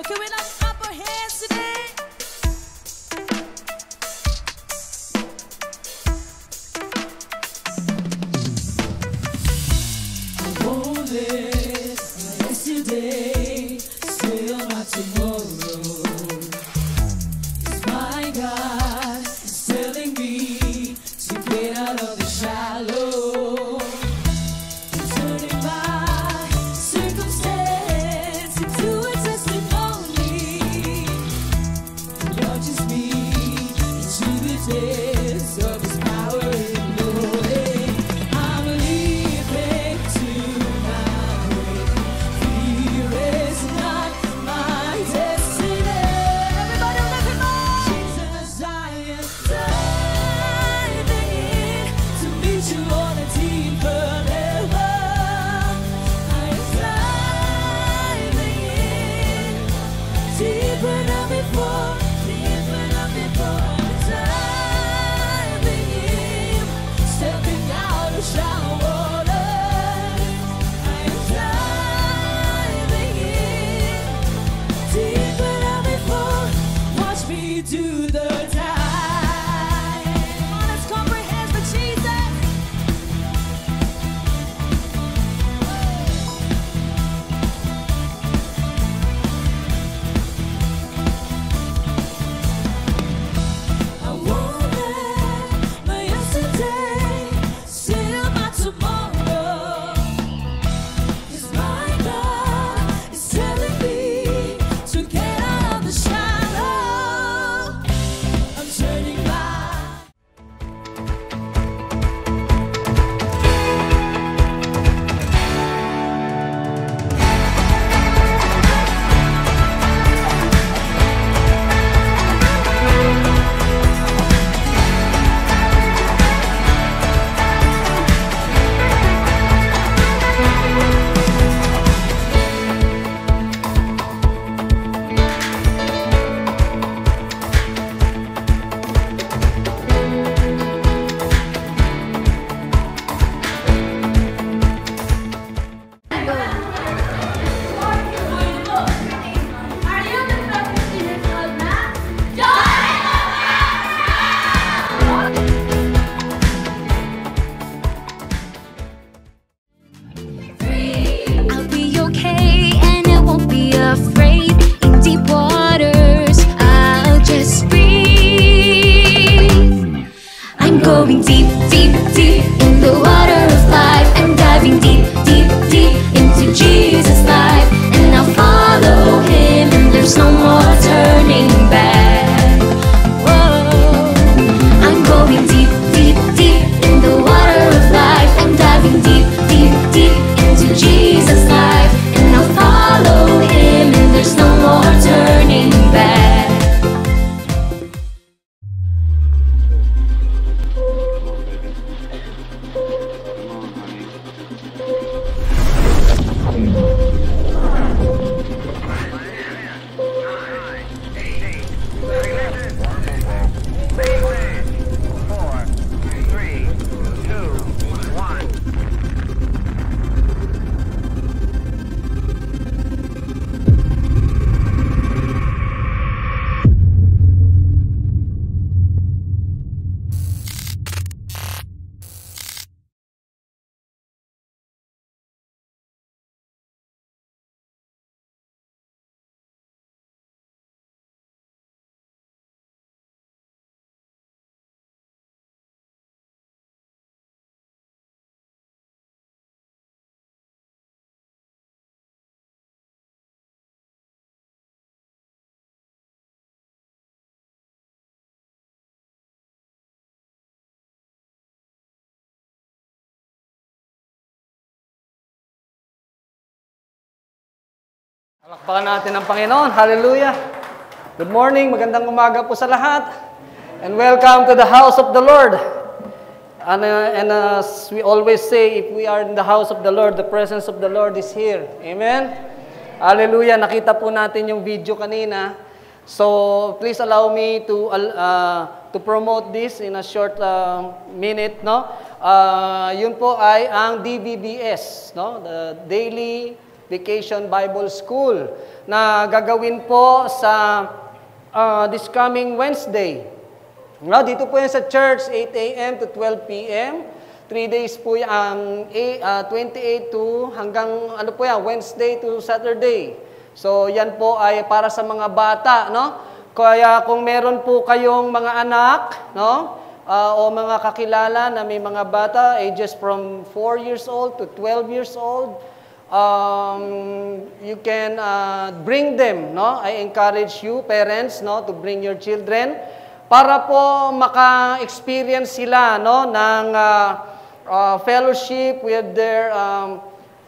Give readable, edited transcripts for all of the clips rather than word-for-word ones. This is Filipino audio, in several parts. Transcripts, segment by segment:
can we not clap our hands today? I won't live yesterday, still not tomorrow. 'Cause my God is telling me to get out of the shallow. Turning my circumstance into a testimony. Launches me into the depths of His power and glory. I'm leaping to my grave. Fear is not my destiny. Everybody recognize Jesus, I am diving in to meet you on a deeper level. I am diving in deeper than before, deeper than before. Diving in, stepping out of shallow water. I am diving in deeper than before. Watch me do the dive. Come on, let's comprehend for Jesus. I won't let my yesterday steal my tomorrow. 'Cause my God is telling me to get out of the shallow. I'm turning back. I'll be okay and I won't be afraid. In deep waters, I'll just breathe. I'm going deep, deep, deep in the water of life. I'm diving deep, deep, deep into Jesus' life. And I'll follow Him and there's no more turning back. Whoa. I'm going deep, deep, deep in the water of life. I'm diving deep, deep, deep into Jesus' life. And I'll follow Him and there's no more turning back. Palakpakan natin ang Panginoon. Hallelujah. Good morning. Magandang umaga po sa lahat. And welcome to the house of the Lord. And as we always say, if we are in the house of the Lord, the presence of the Lord is here. Amen? Hallelujah. Nakita po natin yung video kanina. So, please allow me to promote this in a short minute, no? Yun po ay ang DBBS, no? The Daily Vacation Bible School na gagawin po sa this coming Wednesday. No, dito po yan sa church, 8 a.m. to 12 p.m. 3 days po yan, 28 to hanggang Wednesday to Saturday. So yan po ay para sa mga bata, no? Kaya kung meron po kayong mga anak, no? O mga kakilala na may mga bata, ages from 4 years old to 12 years old, you can bring them, no? I encourage you, parents, no, to bring your children para po maka-experience sila, no, ng fellowship with their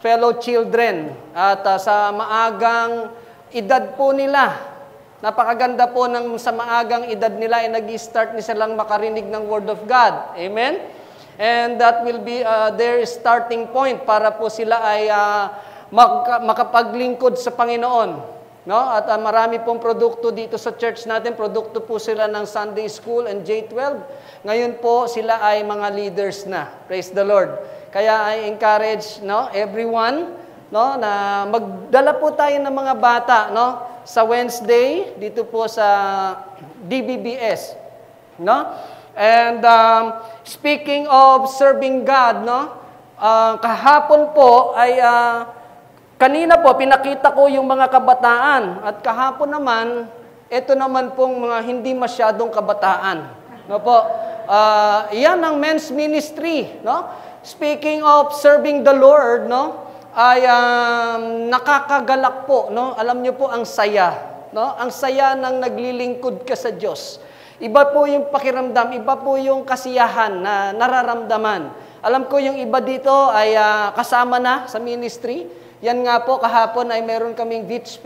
fellow children. At sa maagang edad po nila, napakaganda po sa maagang edad nila ay nag-start ni silang makarinig ng Word of God. Amen? And that will be their starting point para po sila ay makapaglingkod sa Panginoon. No? At marami pong produkto dito sa church natin. Produkto po sila ng Sunday School and J12. Ngayon po sila ay mga leaders na. Praise the Lord. Kaya I encourage, no, everyone, no, na magdala po tayo ng mga bata, no, sa Wednesday dito po sa DBBS, no? And speaking of serving God, no, kahapon po ay kanina po pinakita ko yung mga kabataan at kahapon naman ito naman pong mga hindi masyadong kabataan, no po. Iyan ang men's ministry, no? Speaking of serving the Lord, no, ay nakakagalak po, no? Alam niyo po ang saya, no? Ang saya ng naglilingkod ka sa Diyos. Iba po yung pakiramdam, iba po yung kasiyahan na nararamdaman. Alam ko yung iba dito ay kasama na sa ministry. Yan nga po, kahapon ay meron kaming beach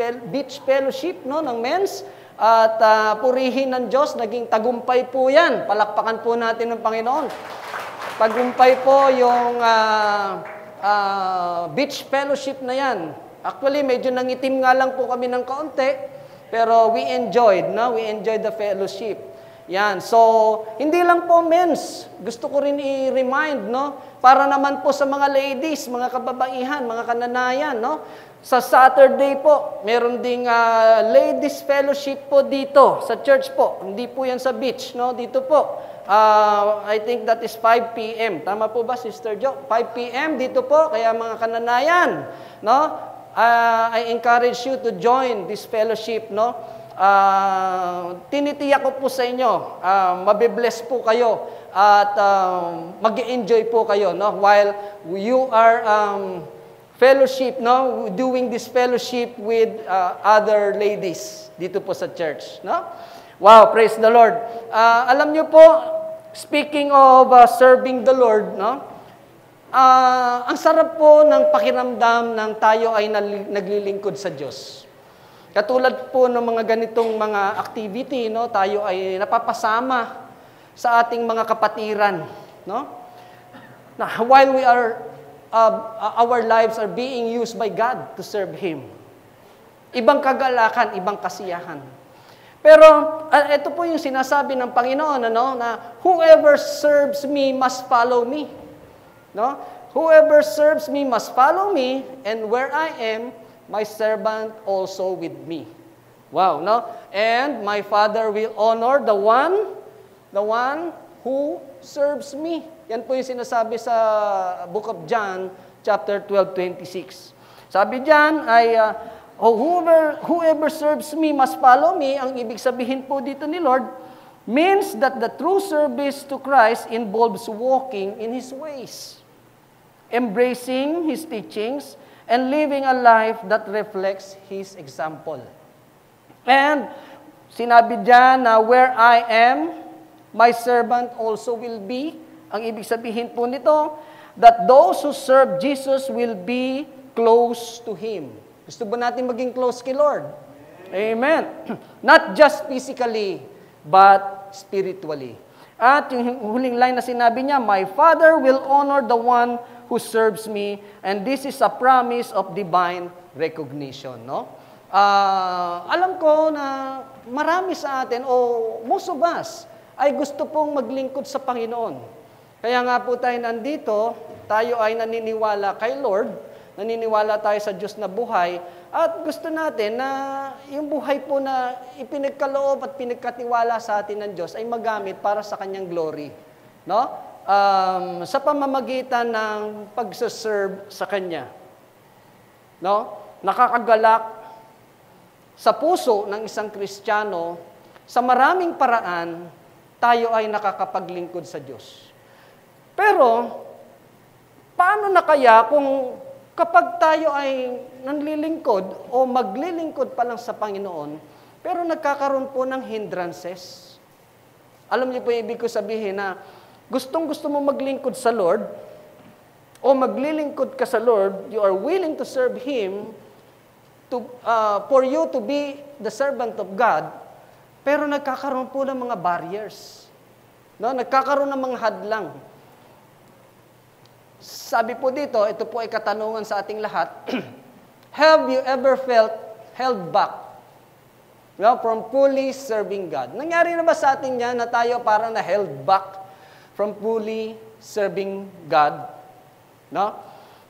fellowship, no, ng men's. At purihin ng Diyos, naging tagumpay po yan. Palakpakan po natin ng Panginoon. Tagumpay po yung beach fellowship na yan. Actually, medyo nangitim nga lang po kami ng kaunti, pero we enjoyed, no? We enjoyed the fellowship. Yan. So, hindi lang po men's. Gusto ko rin i-remind, no? Para naman po sa mga ladies, mga kababaihan, mga kananayan, no? Sa Saturday po, meron ding ladies fellowship po dito sa church po. Hindi po yan sa beach, no? Dito po. I think that is 5 p.m. Tama po ba, Sister Jo? 5 p.m. dito po. Kaya mga kananayan, no? I encourage you to join this fellowship, no? Tinitiyak ko po sa inyo, mabibless po kayo at mag-enjoy po kayo, no? While you are fellowship, no? Doing this fellowship with other ladies dito po sa church, no? Wow, praise the Lord. Alam niyo po, speaking of serving the Lord, no? Ang sarap po ng pakiramdam ng tayo ay naglilingkod sa Diyos. Katulad po ng mga ganitong mga activity, no, tayo ay napapasama sa ating mga kapatiran, no? While we are our lives are being used by God to serve Him. Ibang kagalakan, ibang kasiyahan. Pero ito po yung sinasabi ng Panginoon, ano, na whoever serves me must follow me. No? Whoever serves me must follow me, and where I am, my servant also with me. Wow, no? And my Father will honor the one who serves me. Yan po yung sinasabi sa Book of John, chapter 12:26. Sabi diyan ay whoever serves me must follow me. Ang ibig sabihin po dito ni Lord means that the true service to Christ involves walking in His ways, embracing His teachings, and living a life that reflects His example. And sinabi diyan na where I am, my servant also will be. Ang ibig sabihin po nito, that those who serve Jesus will be close to Him. Gusto ba natin maging close kay Lord? Amen. Not just physically, but spiritually. At yung huling line na sinabi niya, my Father will honor the one who serves me, and this is a promise of divine recognition. No? Alam ko na marami sa atin, o most of us, ay gusto pong maglingkod sa Panginoon. Kaya nga po tayo nandito, tayo ay naniniwala kay Lord naniniwala tayo sa Diyos na buhay, at gusto natin na yung buhay po na ipinagkaloob at pinagkatiwala sa atin ng Diyos ay magamit para sa Kanyang glory. No? Sa pamamagitan ng pagsaserve sa Kanya. No? Nakakagalak sa puso ng isang Kristiyano, sa maraming paraan, tayo ay nakakapaglingkod sa Diyos. Pero, paano na kaya kung kapag tayo ay nanlilingkod o maglilingkod pa lang sa Panginoon, pero nagkakaroon po ng hindrances? Alam niyo po yung ibig ko sabihin na gustong-gusto mo maglingkod sa Lord o maglilingkod ka sa Lord, you are willing to serve Him for you to be the servant of God, pero nagkakaroon po ng mga barriers. No? Nagkakaroon ng mga hadlang. Sabi po dito, ito po ay katanungan sa ating lahat, have you ever felt held back from fully serving God? Nangyari na ba sa atin yan na tayo parang na held back from fully serving God? No?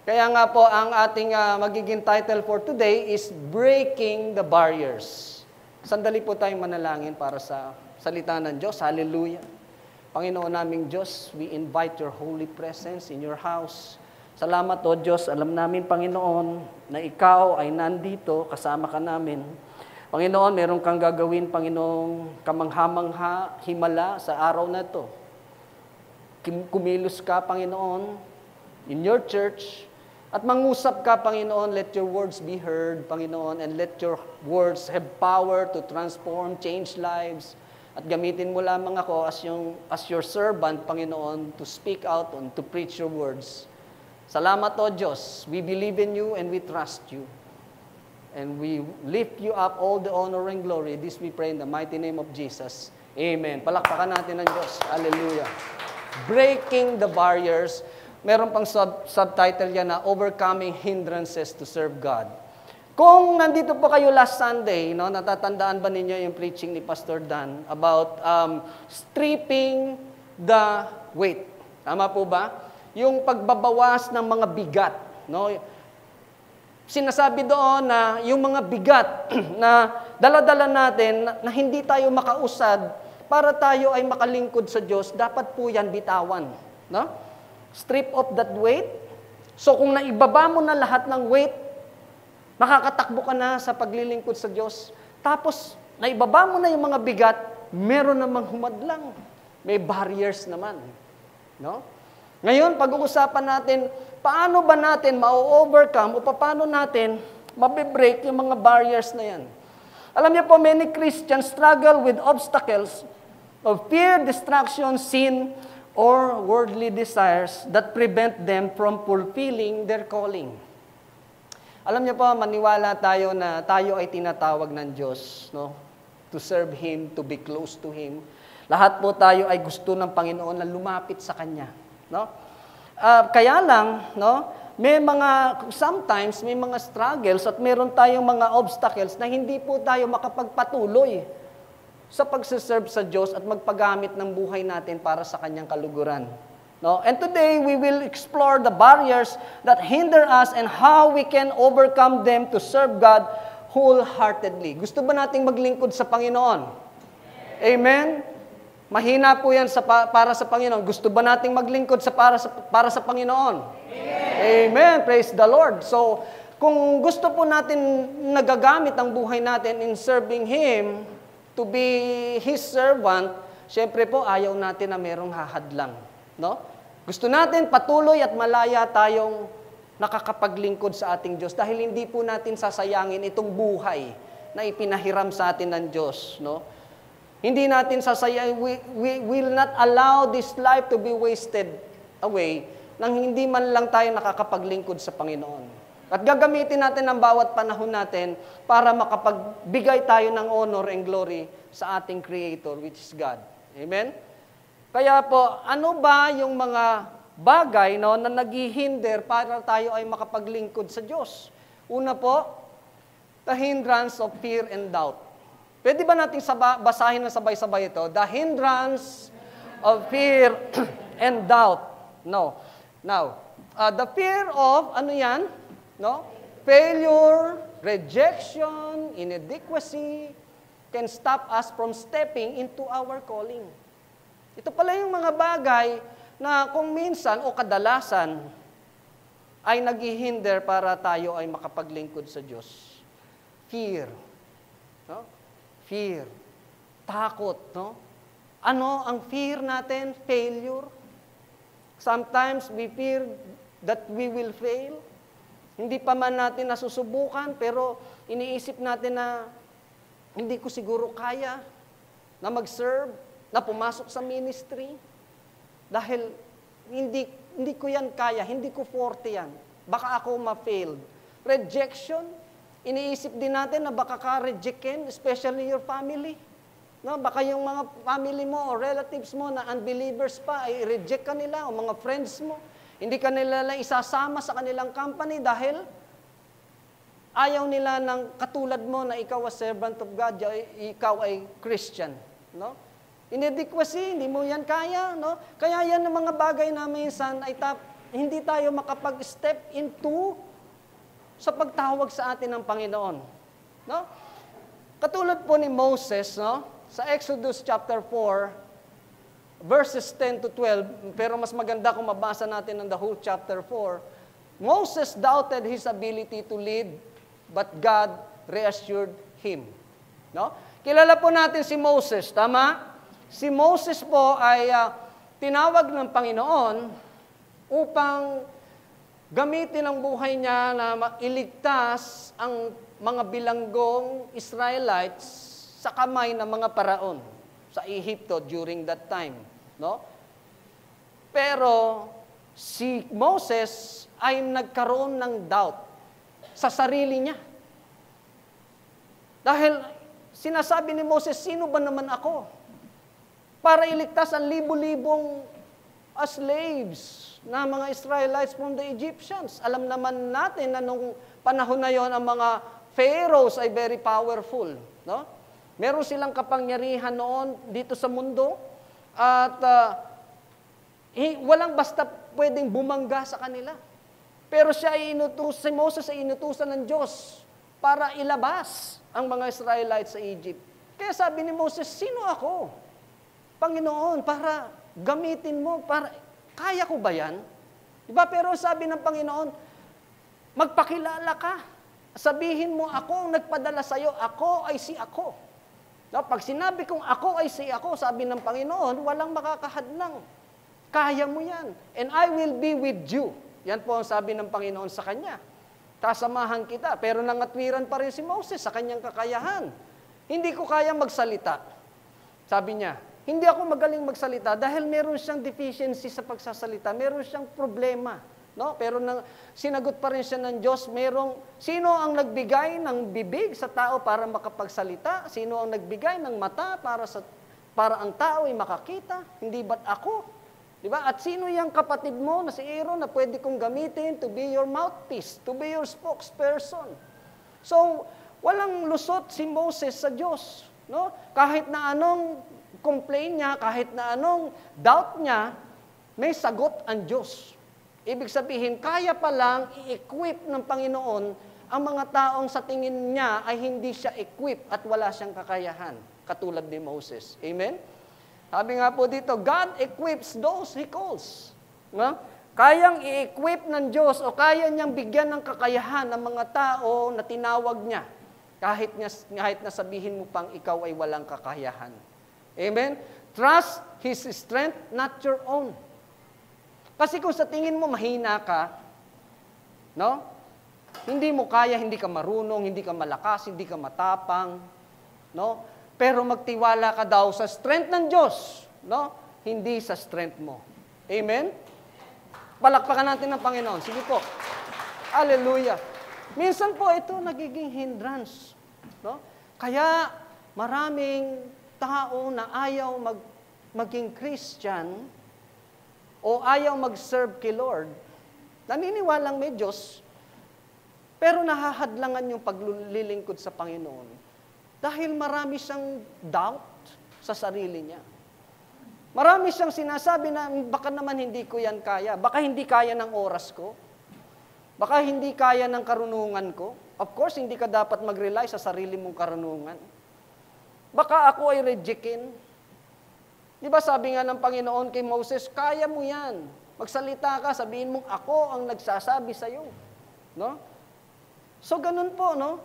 Kaya nga po, ang ating magiging title for today is Breaking the Barriers. Sandali po tayong manalangin para sa salita ng Diyos. Hallelujah. Panginoon naming Diyos, we invite your holy presence in your house. Salamat o Diyos, alam namin Panginoon na Ikaw ay nandito, kasama ka namin. Panginoon, meron kang gagawin, Panginoong kamangha-mangha, himala sa araw na ito. Kumilos ka, Panginoon, in your church, at mangusap ka, Panginoon, let your words be heard, Panginoon, and let your words have power to transform, change lives. At gamitin mo lamang ako as your servant, Panginoon, to speak out and to preach your words. Salamat, O Diyos. We believe in you and we trust you. And we lift you up all the honor and glory. This we pray in the mighty name of Jesus. Amen. Palakpakan natin ng Diyos. Hallelujah. Breaking the barriers. Meron pang subtitle yan na Overcoming Hindrances to Serve God. Kung nandito po kayo last Sunday, no, natatandaan ba ninyo yung preaching ni Pastor Dan about stripping the weight? Tama po ba? Yung pagbabawas ng mga bigat. No? Sinasabi doon na yung mga bigat na dala-dala natin na hindi tayo makausad para tayo ay makalingkod sa Diyos, dapat po yan bitawan. No? Strip off that weight. So kung naibaba mo na lahat ng weight, makakatakbo ka na sa paglilingkod sa Diyos. Tapos, naibaba mo na yung mga bigat, meron namang humadlang. May barriers naman. No? Ngayon, pag-uusapan natin, paano ba natin ma-overcome o paano natin mabibreak yung mga barriers na yan? Alam niyo po, many Christians struggle with obstacles of fear, distraction, sin, or worldly desires that prevent them from fulfilling their calling. Alam niyo po, maniwala tayo na tayo ay tinatawag ng Diyos, no? To serve Him, to be close to Him. Lahat po tayo ay gusto ng Panginoon na lumapit sa Kanya, no? Kaya lang, no? Sometimes may mga struggles at meron tayong mga obstacles na hindi po tayo makapagpatuloy sa pagsiserve sa Diyos at magpagamit ng buhay natin para sa Kanyang kaluguran. No? And today, we will explore the barriers that hinder us and how we can overcome them to serve God wholeheartedly. Gusto ba nating maglingkod sa Panginoon? Amen? Mahina po yan para sa Panginoon. Gusto ba nating maglingkod para sa Panginoon? Amen. Praise the Lord. So, kung gusto po natin nagagamit ang buhay natin in serving Him, to be His servant, syempre po, ayaw natin na merong hahadlang. No? Gusto natin patuloy at malaya tayong nakakapaglingkod sa ating Diyos dahil hindi po natin sasayangin itong buhay na ipinahiram sa atin ng Diyos. No? Hindi natin sasayangin, we will not allow this life to be wasted away nang hindi man lang tayo nakakapaglingkod sa Panginoon. At gagamitin natin ang bawat panahon natin para makapagbigay tayo ng honor and glory sa ating Creator, which is God. Amen? Kaya po, ano ba yung mga bagay no, na naghihinder para tayo ay makapaglingkod sa Diyos? Una po, the hindrance of fear and doubt. Pwede ba nating basahin na sabay-sabay ito? The hindrance of fear and doubt. No. Now, the fear of, ano yan? No? Failure, rejection, inadequacy can stop us from stepping into our calling. Ito pala yung mga bagay na kung minsan o kadalasan ay naghihinder para tayo ay makapaglingkod sa Diyos. Fear. No? Fear. Takot. No? Ano ang fear natin? Failure. Sometimes we fear that we will fail. Hindi pa man natin nasusubukan, pero iniisip natin na hindi ko siguro kaya na mag-serve, na pumasok sa ministry. Dahil hindi ko yan kaya, hindi ko forte yan. Baka ako ma-failed. Rejection, iniisip din natin na baka ka-rejectin, especially your family. No, baka yung mga family mo o relatives mo na unbelievers pa, ay reject ka nila, o mga friends mo. Hindi ka nila isasama sa kanilang company dahil ayaw nila ng katulad mo na ikaw ay servant of God, ikaw ay Christian. No? Inadequacy, hindi mo yan kaya. No? Kaya yan ang mga bagay na minsan ay hindi tayo makapag-step into sa pagtawag sa atin ng Panginoon. No? Katulad po ni Moses, no? Sa Exodus chapter 4, verses 10 to 12, pero mas maganda kung mabasa natin ang the whole chapter 4, Moses doubted his ability to lead, but God reassured him. No? Kilala po natin si Moses, tama? Si Moses po ay tinawag ng Panginoon upang gamitin ang buhay niya na iligtas ang mga bilanggong Israelites sa kamay ng mga paraon sa Ehipto during that time, no? Pero si Moses ay nagkaroon ng doubt sa sarili niya. Dahil sinasabi ni Moses, sino ba naman ako para iligtas ang libo-libong slaves na mga Israelites from the Egyptians? Alam naman natin na nung panahon na yon ang mga pharaohs ay very powerful, no? Meron silang kapangyarihan noon dito sa mundo at walang basta pwedeng bumangga sa kanila. Pero si Moses ay inutusan ng Diyos para ilabas ang mga Israelites sa Egypt. Kaya sabi ni Moses, sino ako? Panginoon, para gamitin mo, kaya ko ba yan? Diba? Pero sabi ng Panginoon, magpakilala ka. Sabihin mo, ako ang nagpadala sa'yo, ako ay si ako. No, pag sinabi kong ako ay si ako, sabi ng Panginoon, walang makakahadlang. Kaya mo yan. And I will be with you. Yan po ang sabi ng Panginoon sa kanya. Kasamahan kita. Pero nangatwiran pa rin si Moses sa kanyang kakayahan. Hindi ko kaya magsalita. Sabi niya, hindi ako magaling magsalita dahil meron siyang deficiency sa pagsasalita. Meron siyang problema. No? Pero sinagot pa rin siya ng Diyos, sino ang nagbigay ng bibig sa tao para makapagsalita? Sino ang nagbigay ng mata para ang tao ay makakita? Hindi ba't ako? Diba? At sino yung kapatid mo na si Aaron na pwede kong gamitin to be your mouthpiece, to be your spokesperson? So, walang lusot si Moses sa Diyos. No? Kahit na anong complaint niya, kahit na anong doubt niya, may sagot ang Diyos. Ibig sabihin, kaya palang i-equip ng Panginoon ang mga taong sa tingin niya ay hindi siya equip at wala siyang kakayahan, katulad ni Moses. Amen? Sabi nga po dito, God equips those He calls. No? Kayang i-equip ng Diyos o kaya niyang bigyan ng kakayahan ng mga tao na tinawag niya, kahit na sabihin mo pang ikaw ay walang kakayahan. Amen? Trust His strength, not your own. Kasi kung sa tingin mo mahina ka, no? Hindi mo kaya, hindi ka marunong, hindi ka malakas, hindi ka matapang, no? Pero magtiwala ka daw sa strength ng Diyos, no? Hindi sa strength mo. Amen? Palakpakan natin ng Panginoon. Sige po. Hallelujah. Minsan po ito nagiging hindrance, no? Kaya maraming tao na ayaw maging Christian o ayaw mag-serve kay Lord, naniniwalang may Diyos, pero nahahadlangan yung paglilingkod sa Panginoon dahil marami siyang doubt sa sarili niya. Marami siyang sinasabi na baka naman hindi ko yan kaya, baka hindi kaya ng oras ko. Baka hindi kaya ng karunungan ko. Of course, hindi ka dapat mag-rely sa sarili mong karunungan. Baka ako ay rejectin. Di ba sabi nga ng Panginoon kay Moses, kaya mo yan. Magsalita ka, sabihin mong ako ang nagsasabi sa'yo. No? So, ganun po, no?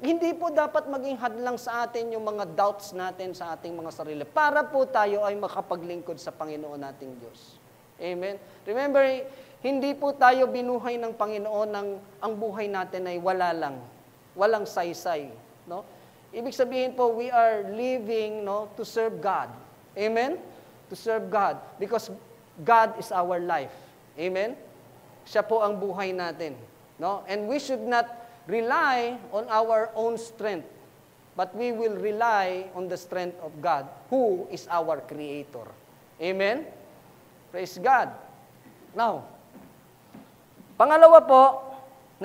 Hindi po dapat maging hadlang sa atin yung mga doubts natin sa ating mga sarili para po tayo ay makapaglingkod sa Panginoon nating Diyos. Amen? Remember, hindi po tayo binuhay ng Panginoon ng ang buhay natin ay wala lang. Walang saysay. No? Ibig sabihin po, we are living to serve God. Amen? To serve God. Because God is our life. Amen? Siya po ang buhay natin. No? And we should not rely on our own strength, but we will rely on the strength of God, who is our Creator. Amen? Praise God. Now, pangalawa po,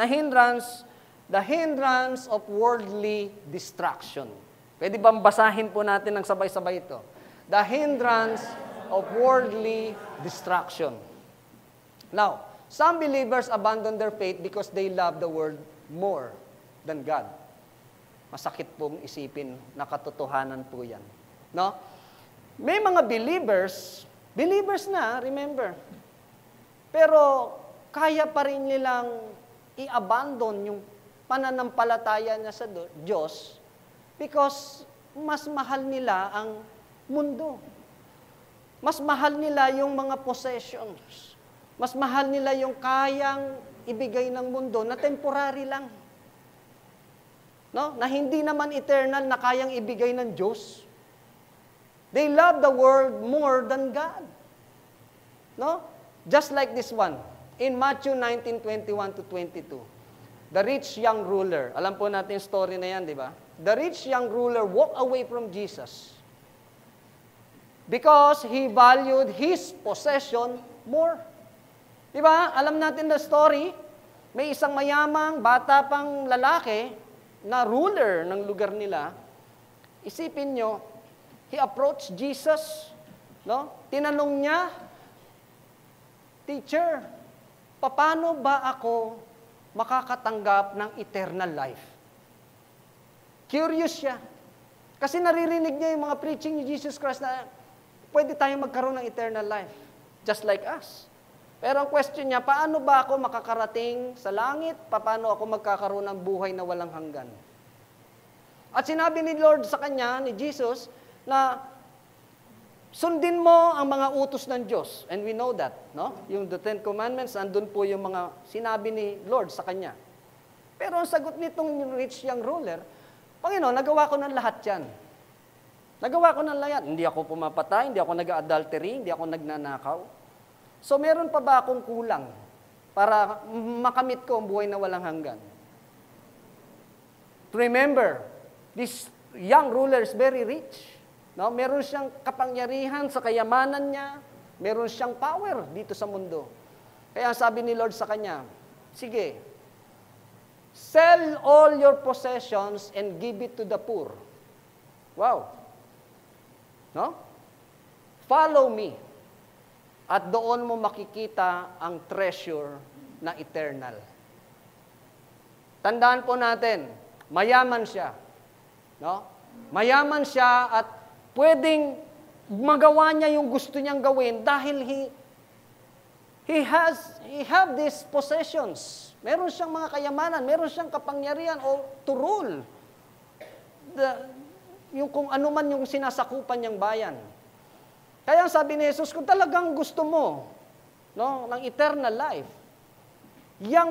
the hindrance of worldly distraction. Pwede bang basahin po natin ng sabay-sabay ito? The hindrance of worldly distraction. Now, some believers abandon their faith because they love the world more than God. Masakit pong isipin na katotohanan po yan. No? May mga believers na, remember, pero kaya pa rin nilang i-abandon yung pananampalataya niya sa Diyos because mas mahal nila ang mundo. Mas mahal nila yung mga possessions. Mas mahal nila yung kayang ibigay ng mundo na temporary lang. No? Na hindi naman eternal na kayang ibigay ng Diyos. They love the world more than God. No? Just like this one. In Matthew 19:21 to 22. The rich young ruler. Alam po natin yung story na yan, di ba? The rich young ruler walked away from Jesus because he valued his possession more. Di ba? Alam natin the story. May isang mayamang, bata pang lalaki na ruler ng lugar nila. Isipin nyo, he approached Jesus. No? Tinanong niya, Teacher, paano ba ako makakatanggap ng eternal life? Curious siya. Kasi naririnig niya yung mga preaching ni Jesus Christ na pwede tayong magkaroon ng eternal life. Just like us. Pero ang question niya, paano ba ako makakarating sa langit? Paano ako magkakaroon ng buhay na walang hanggan? At sinabi ni Lord sa kanya, ni Jesus, na sundin mo ang mga utos ng Diyos. And we know that, no? Yung the Ten Commandments, andun po yung mga sinabi ni Lord sa kanya. Pero ang sagot nitong rich young ruler, Panginoon, nagawa ko ng lahat yan. Nagawa ko ng lahat. Hindi ako pumapatay, hindi ako nag-adultery, hindi ako nagnanakaw. So, meron pa ba akong kulang para makamit ko ang buhay na walang hanggan? Remember, this young ruler is very rich. No? Meron siyang kapangyarihan sa kayamanan niya. Meron siyang power dito sa mundo. Kaya sabi ni Lord sa kanya, sige, sell all your possessions and give it to the poor. Wow. No? Follow me. At doon mo makikita ang treasure na eternal. Tandaan po natin, mayaman siya. No? Mayaman siya at pwedeng magawa niya yung gusto niyang gawin dahil he have these possessions. Meron siyang mga kayamanan, meron siyang kapangyarihan to rule. Yung kung ano man yung sinasakupan niyang bayan. Kaya sabi ni Jesus, kung talagang gusto mo ng eternal life, yang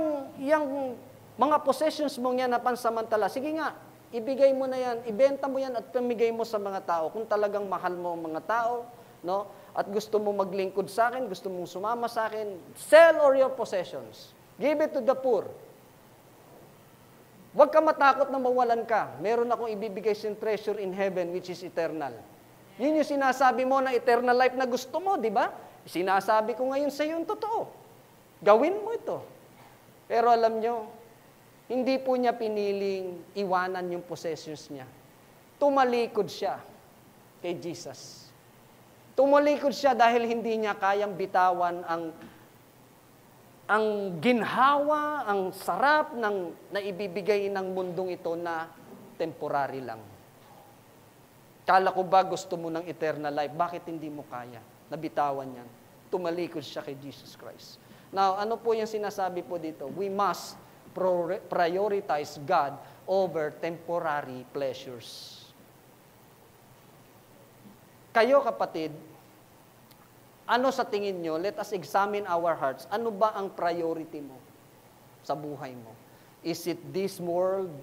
mga possessions mo yan na pansamantala, sige nga, ibigay mo na yan, ibenta mo yan at pamigay mo sa mga tao. Kung talagang mahal mo ang mga tao, at gusto mo maglingkod sa akin, gusto mong sumama sa akin, sell all your possessions. Give it to the poor. Huwag ka matakot na mawalan ka. Meron akong ibibigay siyang treasure in heaven which is eternal. Yun yung sinasabi mo na eternal life na gusto mo, di ba? Sinasabi ko ngayon sa iyo yung totoo. Gawin mo ito. Pero alam nyo, hindi po niya piniling iwanan yung possessions niya. Tumalikod siya kay Jesus. Tumalikod siya dahil hindi niya kayang bitawan ang ang ginhawa, ang sarap ng naibibigay ng mundong ito na temporary lang. Kala ko ba gusto mo ng eternal life? Bakit hindi mo kaya? Nabitawan yan. Tumalikod siya kay Jesus Christ. Now, ano po yung sinasabi po dito? We must prioritize God over temporary pleasures. Kayo kapatid, ano sa tingin nyo? Let us examine our hearts. Ano ba ang priority mo sa buhay mo? Is it this world?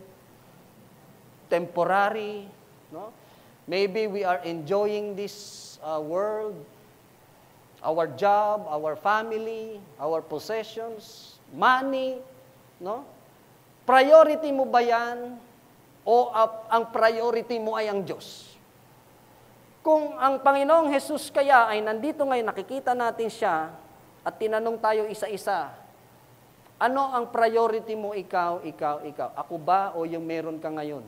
Temporary? No? Maybe we are enjoying this world, our job, our family, our possessions, money. No? Priority mo ba yan? O ang priority mo ay ang Diyos? Kung ang Panginoong Jesus kaya ay nandito ngayon, nakikita natin siya, at tinanong tayo isa-isa, ano ang priority mo ikaw? Ako ba o yung meron ka ngayon?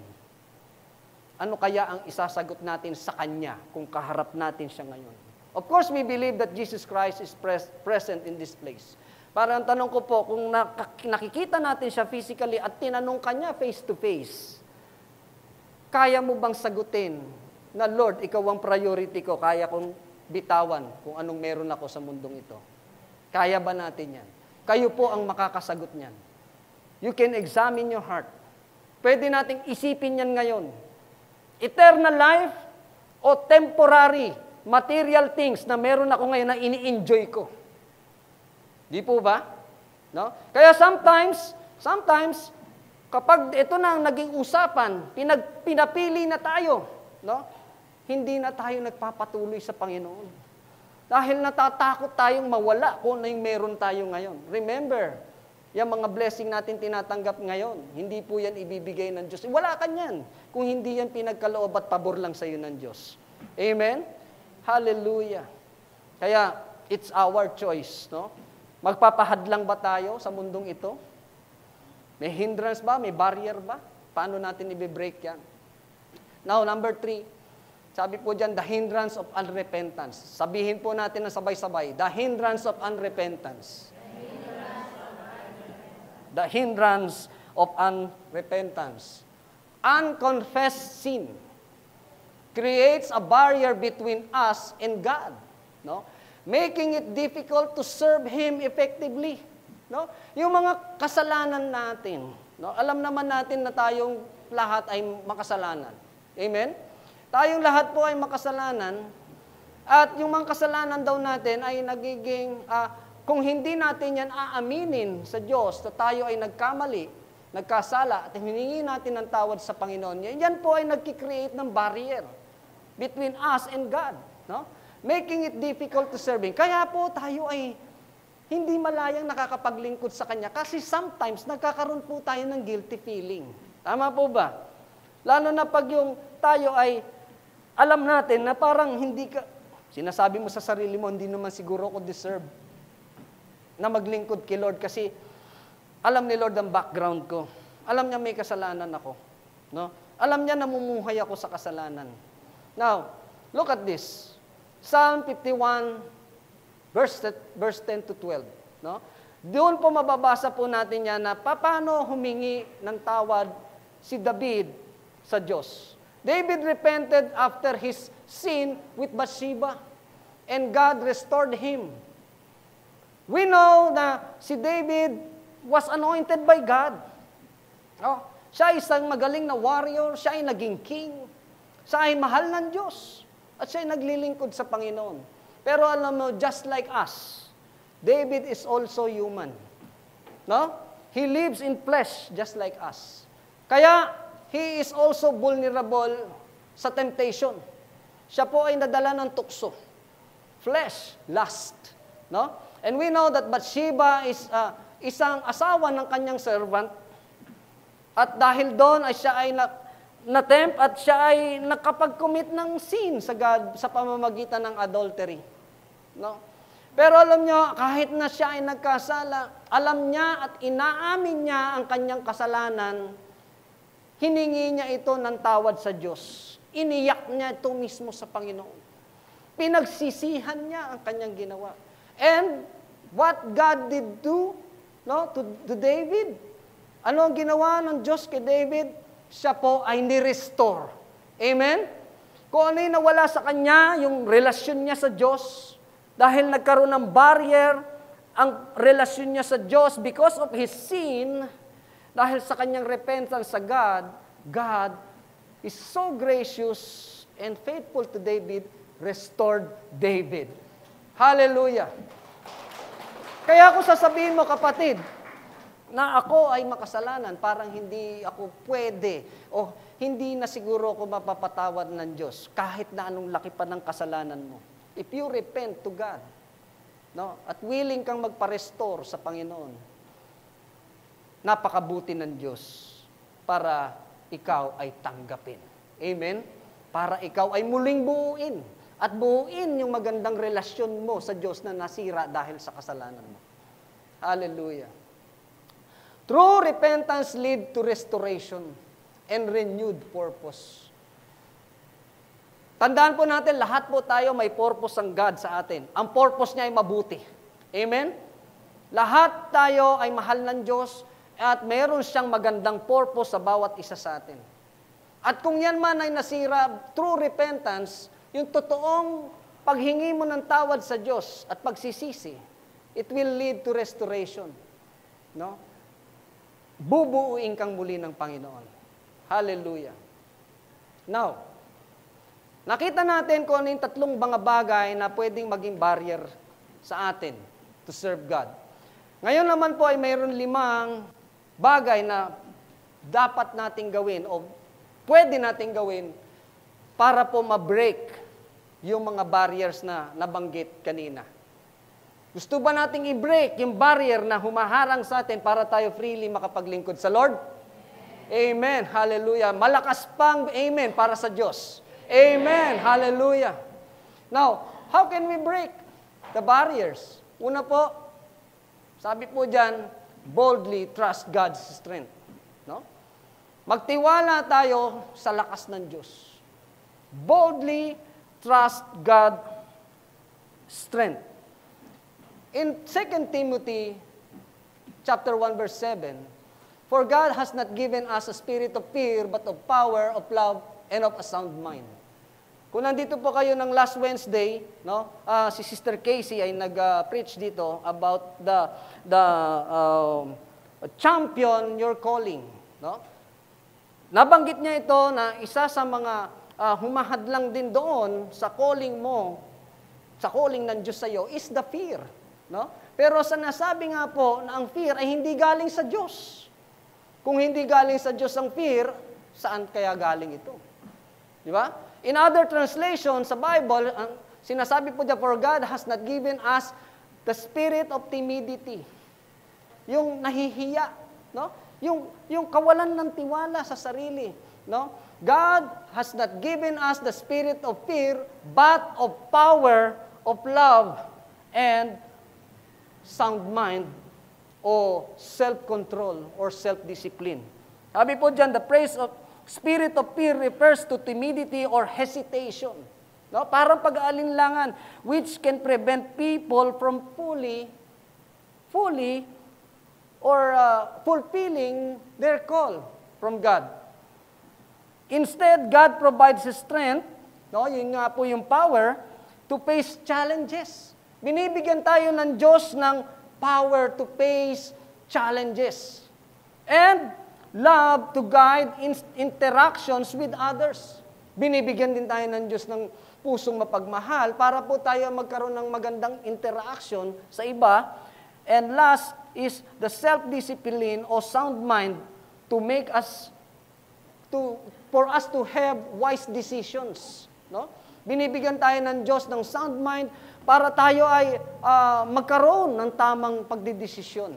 Ano kaya ang isasagot natin sa Kanya kung kaharap natin siya ngayon? Of course, we believe that Jesus Christ is present in this place. Parang tanong ko po, kung nakikita natin siya physically at tinanong Kanya face to face, kaya mo bang sagutin na, Lord, ikaw ang priority ko, kaya kong bitawan kung anong meron ako sa mundong ito? Kaya ba natin yan? Kayo po ang makakasagot niyan. You can examine your heart. Pwede nating isipin yan ngayon. Eternal life o temporary material things na meron ako ngayon na ini-enjoy ko. Di po ba? No? Kaya sometimes, kapag ito na ang naging usapan, pinapili na tayo, no? Hindi na tayo nagpapatuloy sa Panginoon. Dahil natatakot tayong mawala kung ano yung meron tayo ngayon. Remember, yung mga blessing natin tinatanggap ngayon, hindi po yan ibibigay ng Diyos. Wala ka niyan kung hindi yan pinagkaloob at pabor lang sa iyo ng Diyos. Amen? Hallelujah. Kaya, it's our choice, no? Magpapahadlang ba tayo sa mundong ito? May hindrance ba? May barrier ba? Paano natin i-break yan? Now, number 3, sabi po dyan, the hindrance of unrepentance. Sabihin po natin na sabay-sabay, the hindrance of unrepentance. The hindrance of unrepentance. Unconfessed sin creates a barrier between us and God, no? Making it difficult to serve Him effectively, no? Yung mga kasalanan natin, no? Alam naman natin na tayong lahat ay makasalanan. Amen? Tayong lahat po ay makasalanan, at yung mga kasalanan daw natin ay nagiging, kung hindi natin yan aaminin sa Diyos na tayo ay nagkamali, nagkasala, at hiningi natin ng tawad sa Panginoon, yan po ay nagkikreate ng barrier between us and God, no? Making it difficult to serve Him. Kaya po tayo ay hindi malayang nakakapaglingkod sa Kanya kasi sometimes nagkakaroon po tayo ng guilty feeling. Tama po ba? Lalo na pag yung tayo ay alam natin na parang hindi ka, sinasabi mo sa sarili mo, hindi naman siguro ako deserve na maglingkod kay Lord kasi alam ni Lord ang background ko. Alam niya may kasalanan ako. No? Alam niya namumuhay ako sa kasalanan. Now, look at this. Psalm 51, verse 10 to 12. No? Doon po mababasa po natin yan na paano humingi ng tawad si David sa Diyos. David repented after his sin with Bathsheba, and God restored him. We know na si David was anointed by God. Oh, siya ay isang magaling na warrior, siya ay naging king, siya ay mahal ng Diyos, at siya ay naglilingkod sa Panginoon. Pero alam mo, just like us, David is also human. No? He lives in flesh just like us. Kaya, he is also vulnerable sa temptation. Siya po ay nadala ng tukso. Flesh, lust. No? And we know that Bathsheba is isang asawa ng kanyang servant. At dahil doon ay siya ay na-tempt at siya ay nakapag-commit ng sin sa God sa pamamagitan ng adultery. No? Pero alam nyo, kahit na siya ay nagkasala, alam niya at inaamin niya ang kanyang kasalanan, hiningi niya ito ng tawad sa Diyos. Iniyak niya ito mismo sa Panginoon. Pinagsisihan niya ang kanyang ginawa. And what God did do, no, to David. Ano ang ginawa ng Diyos kay David? Siya po ay ni-restore. Amen? Kung ano yung nawala sa kanya, yung relasyon niya sa Diyos, dahil nagkaroon ng barrier, ang relasyon niya sa Diyos because of his sin, dahil sa kanyang repentance sa God, God is so gracious and faithful to David, restored David. Hallelujah! Kaya kung sasabihin mo, kapatid, na ako ay makasalanan, parang hindi ako pwede, o hindi na siguro ako mapapatawad ng Diyos, kahit na anong laki pa ng kasalanan mo. If you repent to God, no, at willing kang magpa-restore sa Panginoon, napakabuti ng Diyos para ikaw ay tanggapin. Amen? Para ikaw ay muling buuin at buuin yung magandang relasyon mo sa Diyos na nasira dahil sa kasalanan mo. Hallelujah. True repentance lead to restoration and renewed purpose. Tandaan po natin, lahat po tayo may purpose ang God sa atin. Ang purpose niya ay mabuti. Amen? Lahat tayo ay mahal ng Diyos at mayroon siyang magandang purpose sa bawat isa sa atin. At kung yan man ay nasira, true repentance, yung totoong paghingi mo ng tawad sa Diyos at pagsisisi, it will lead to restoration. No? Bubuuin kang muli ng Panginoon. Hallelujah. Now, nakita natin kung ano yung tatlong mga bagay na pwedeng maging barrier sa atin to serve God. Ngayon naman po ay mayroon 5 bagay na dapat nating gawin o pwede nating gawin para po ma-break yung mga barriers na nabanggit kanina. Gusto ba nating i-break yung barrier na humaharang sa atin para tayo freely makapaglingkod sa Lord? Amen. Hallelujah. Malakas pang amen para sa Diyos. Amen. Hallelujah. Now, how can we break the barriers? Una po, sabi po dyan, boldly trust God's strength. No? Magtiwala tayo sa lakas ng Diyos. Boldly trust God's strength. In 2 Timothy chapter 1 verse 7, for God has not given us a spirit of fear, but of power, of love, and of a sound mind. Kung nandito po kayo ng last Wednesday, no, si Sister Casey ay nag-preach dito about the champion your calling. No? Nabanggit niya ito na isa sa mga humahadlang din doon sa calling mo, sa calling ng Diyos sa iyo, is the fear. No? Pero sa nasabi nga po na ang fear ay hindi galing sa Diyos. Kung hindi galing sa Diyos ang fear, saan kaya galing ito? Di ba? In other translations sa Bible, ang sinasabi po dyan, for God has not given us the spirit of timidity. Yung nahihiya, no? Yung kawalan ng tiwala sa sarili, no? God has not given us the spirit of fear, but of power, of love, and sound mind, o self-control, or self-discipline. Sabi po dyan, the praise of spirit of fear refers to timidity or hesitation. No? Parang pag-aalinlangan, which can prevent people from fully or fulfilling their call from God. Instead, God provides strength, no? Yun nga po yung power, to face challenges. Binibigyan tayo ng Diyos ng power to face challenges. And love to guide interactions with others. Binibigyan din tayo ng Diyos ng pusong mapagmahal para po tayo magkaroon ng magandang interaction sa iba. And last is the self-discipline o sound mind to make us for us to have wise decisions. No? Binibigyan tayo ng Diyos ng sound mind para tayo ay magkaroon ng tamang pagdidesisyon.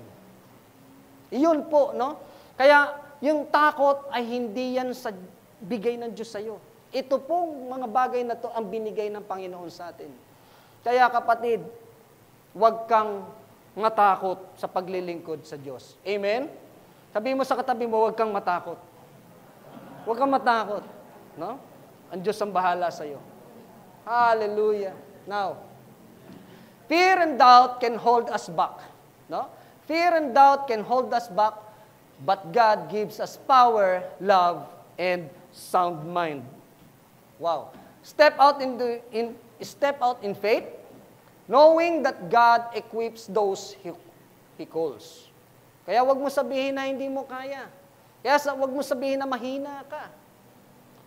Iyon po, no? Kaya yung takot ay hindi yan sa bigay ng Diyos sa iyo. Ito pong mga bagay na to ang binigay ng Panginoon sa atin. Kaya kapatid, huwag kang matakot sa paglilingkod sa Diyos. Amen? Sabihin mo sa katabi mo, huwag kang matakot. Huwag kang matakot. No? Ang Diyos ang bahala sa iyo. Hallelujah. Now, Fear and doubt can hold us back. No? Fear and doubt can hold us back, but God gives us power, love, and sound mind. Wow. Step out in faith, knowing that God equips those He calls. Kaya wag mo sabihin na hindi mo kaya. Wag mo sabihin na mahina ka.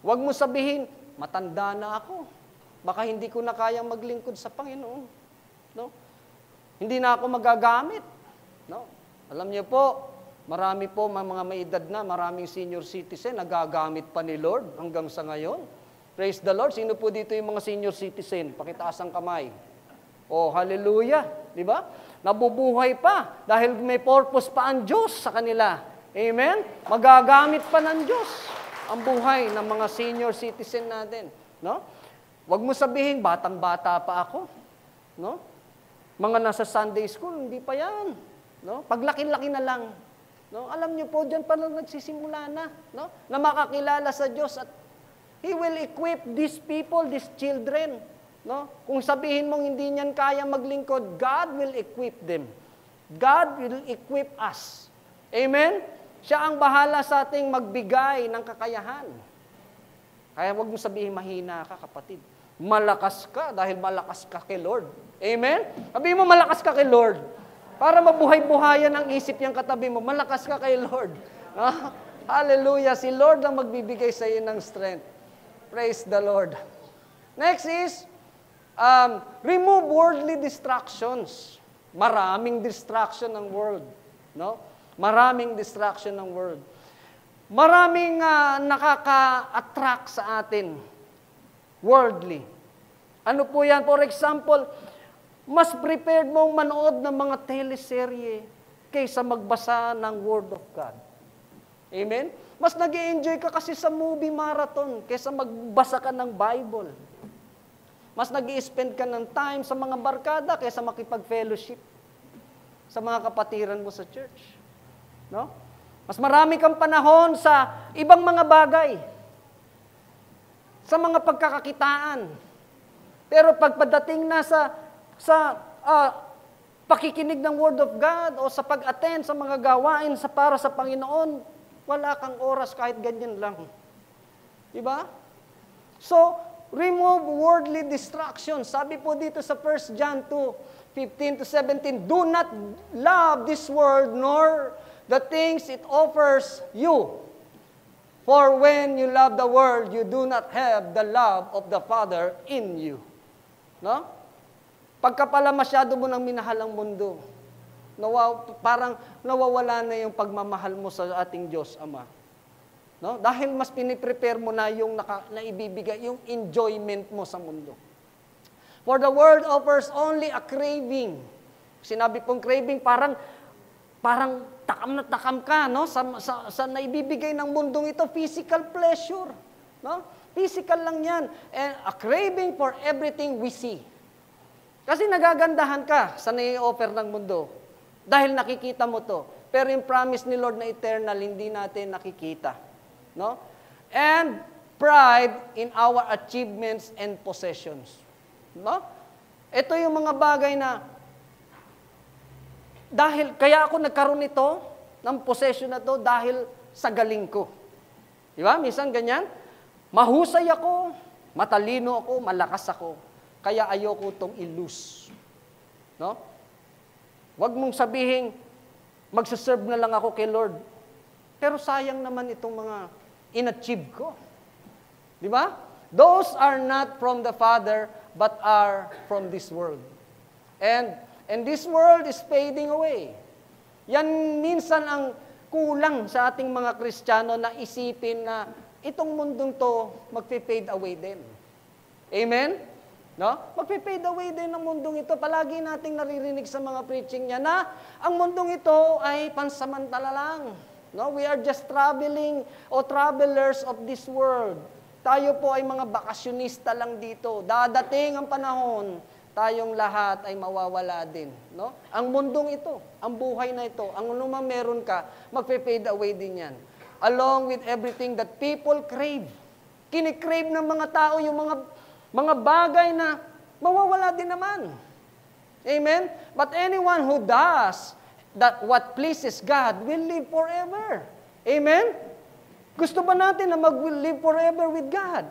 Wag mo sabihin, matanda na ako. Baka hindi ko na kayang maglingkod sa Panginoon. No? Hindi na ako magagamit. No? Alam niyo po, marami po mga may edad na, maraming senior citizen, nagagamit pa ni Lord hanggang sa ngayon. Praise the Lord. Sino po dito yung mga senior citizen? Pakitaas ang kamay. Oh, hallelujah. Di ba? Nabubuhay pa dahil may purpose pa ang Diyos sa kanila. Amen? Magagamit pa ng Diyos ang buhay ng mga senior citizen natin. No? Huwag mo sabihin, batang-bata pa ako. No? Mga nasa Sunday school, hindi pa yan. No? Paglaki-laki na lang. No? Alam niyo po, dyan pa lang nagsisimula na. No? Na makakilala sa Diyos at He will equip these people, these children. No? Kung sabihin mong hindi niyan kaya maglingkod, God will equip them. God will equip us. Amen? Siya ang bahala sa ating magbigay ng kakayahan. Kaya huwag mo sabihin mahina ka, kapatid. Malakas ka dahil malakas ka kay Lord. Amen? Sabihin mo malakas ka kay Lord. Para mabuhay-buhayan ang isip yung katabi mo, malakas ka kay Lord. Hallelujah. Si Lord ang magbibigay sa iyo ng strength. Praise the Lord. Next is, remove worldly distractions. Maraming distraction ng world. No? Maraming distraction ng world. Maraming nakaka-attract sa atin. Worldly. Ano po yan? For example, mas prepared mong manood ng mga teleserye kaysa magbasa ng Word of God. Amen? Mas nag-i-enjoy ka kasi sa movie marathon kaysa magbasa ka ng Bible. Mas nag-i-spend ka ng time sa mga barkada kaysa makipag-fellowship sa mga kapatiran mo sa church. No? Mas marami kang panahon sa ibang mga bagay. Sa mga pagkakakitaan. Pero pagpadating na sa pakikinig ng Word of God o sa pag-attend sa mga gawain para sa Panginoon, wala kang oras kahit ganyan lang. Diba? So, remove worldly distractions. Sabi po dito sa 1 John 2:15-17, do not love this world nor the things it offers you. For when you love the world, you do not have the love of the Father in you. No? Pagka pala masyado mo nang minahal ang mundo, parang nawawala na yung pagmamahal mo sa ating Diyos, Ama. No? Dahil mas piniprepare mo na yung naibibigay, yung enjoyment mo sa mundo. For the world offers only a craving. Sinabi pong craving, parang takam na takam ka, no? Sa naibibigay ng mundong ito, physical pleasure. No? Physical lang yan. And a craving for everything we see. Kasi nagagandahan ka sa nai-offer ng mundo. Dahil nakikita mo to. Pero yung promise ni Lord na eternal, hindi natin nakikita. No? And pride in our achievements and possessions. No? Ito yung mga bagay na kaya ako nagkaroon nito, ng possession na to, dahil sa galing ko. Di ba? Minsan ganyan. Mahusay ako, matalino ako, malakas ako. Kaya ayoko itong i-lose. No? Huwag mong sabihin, magsaserve na lang ako kay Lord. Pero sayang naman itong mga in-achieve ko. Di ba? Those are not from the Father, but are from this world. And this world is fading away. Yan minsan ang kulang sa ating mga Kristiyano na isipin na itong mundong to magpe-fade away din. Amen? No? Magpe-fade away din ang mundong ito. Palagi nating naririnig sa mga preaching niya na ang mundong ito ay pansamantala lang. No? We are just traveling o travelers of this world. Tayo po ay mga bakasyonista lang dito. Dadating ang panahon, tayong lahat ay mawawala din. No? Ang mundong ito, ang buhay na ito, ang anumang meron ka, magpe-fade away din yan. Along with everything that people crave. Kinikrave ng mga tao yung mga bagay na mawawala din naman. Amen? But anyone who does that what pleases God will live forever. Amen? Gusto ba natin na will live forever with God?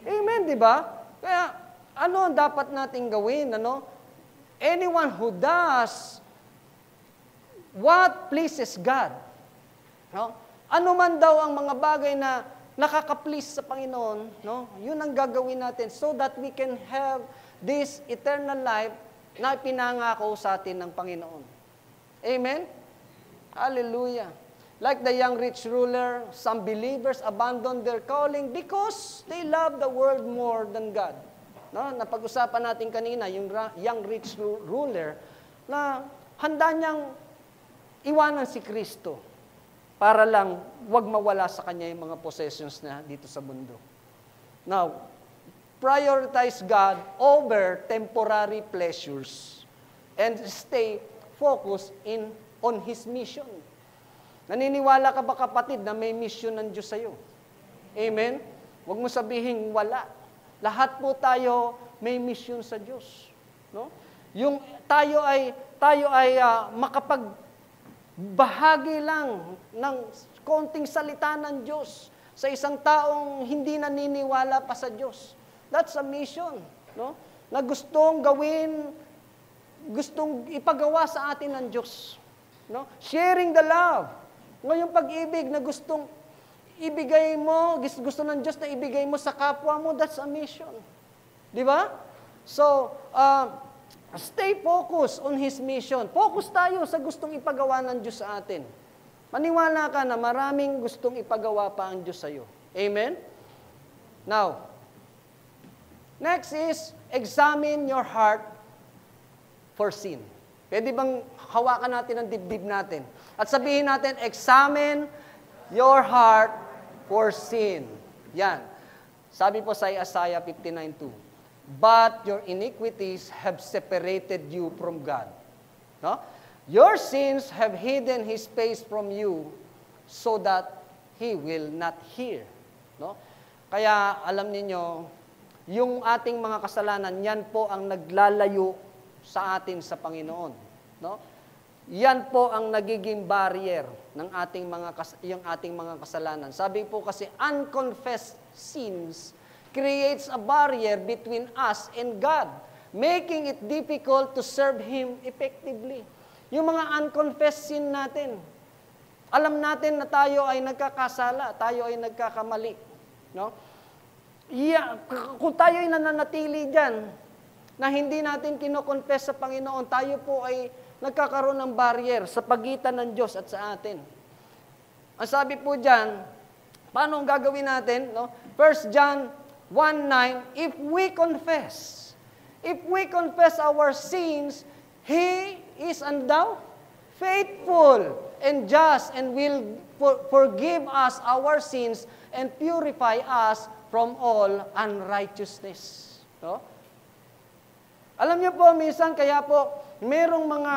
Amen, di ba? Kaya, ano ang dapat nating gawin? Ano? Anyone who does what pleases God. No? Ano man daw ang mga bagay na nakaka-please sa Panginoon, no? Yun ang gagawin natin so that we can have this eternal life na pinangako sa atin ng Panginoon. Amen? Hallelujah. Like the young rich ruler, some believers abandon their calling because they love the world more than God. No? Napag-usapan natin kanina, yung young rich ruler, na handa niyang iwanan si Kristo para lang wag mawala sa kanya yung mga possessions na dito sa mundo. Now, prioritize God over temporary pleasures and stay focused on His mission. Naniniwala ka ba, kapatid, na may mission ng Diyos sa'yo? Amen? Huwag mo sabihin wala. Lahat po tayo may mission sa Diyos. No? Yung tayo ay makapagbahagi lang ng konting salita ng Diyos sa isang taong hindi naniniwala pa sa Diyos. That's a mission, no? Na gustong gawin, gustong ipagawa sa atin ng Diyos, no? Sharing the love. Ngayong pag-ibig na gustong ibigay mo, gusto ng Diyos na ibigay mo sa kapwa mo, that's a mission. Di ba? So, stay focused on His mission. Focus tayo sa gustong ipagawa ng Diyos sa atin. Maniwala ka na maraming gustong ipagawa pa ang Diyos sa iyo. Amen? Now, next is, examine your heart for sin. Pwede bang hawakan natin ang dibdib natin? At sabihin natin, examine your heart for sin. Yan. Sabi po sa Isaiah 59:2, but your iniquities have separated you from God. No? Your sins have hidden His face from you so that He will not hear. No? Kaya alam niyo, yung ating mga kasalanan, yan po ang naglalayo sa atin sa Panginoon. No? Yan po ang nagiging barrier ng ating mga kasalanan. Sabi po kasi, unconfessed sins creates a barrier between us and God, making it difficult to serve Him effectively. Yung mga unconfessed sin natin, alam natin na tayo ay nagkakasala, tayo ay nagkakamali. No? Kung tayo ay nananatili dyan, na hindi natin kinoconfess sa Panginoon, tayo po ay nagkakaroon ng barrier sa pagitan ng Diyos at sa atin. Ang sabi po dyan, paano ang gagawin natin? No? 1 John 1:9, if we confess our sins, He is and thou faithful and just and will forgive us our sins and purify us from all unrighteousness. No? Alam niyo po, minsan kaya po, merong mga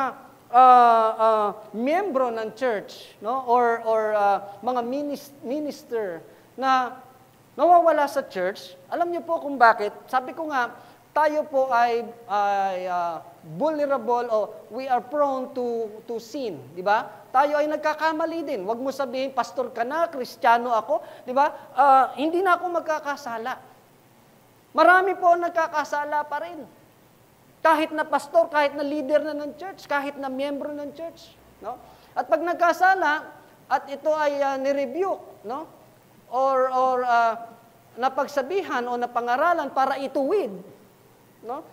miyembro ng church, no? or mga minister na nawawala sa church. Alam niyo po kung bakit? Sabi ko nga, tayo po ay vulnerable o we are prone to sin, di ba? Tayo ay nagkakamali din. Huwag mo sabihin, pastor ka na, Kristiyano ako, di ba? Hindi na ako magkakasala. Marami po nagkakasala pa rin. Kahit na pastor, kahit na leader na ng church, kahit na miyembro ng church, no? At pag nagkasala at ito ay ni-rebuke, no? Or napagsabihan o napangaralan para ituwid, no?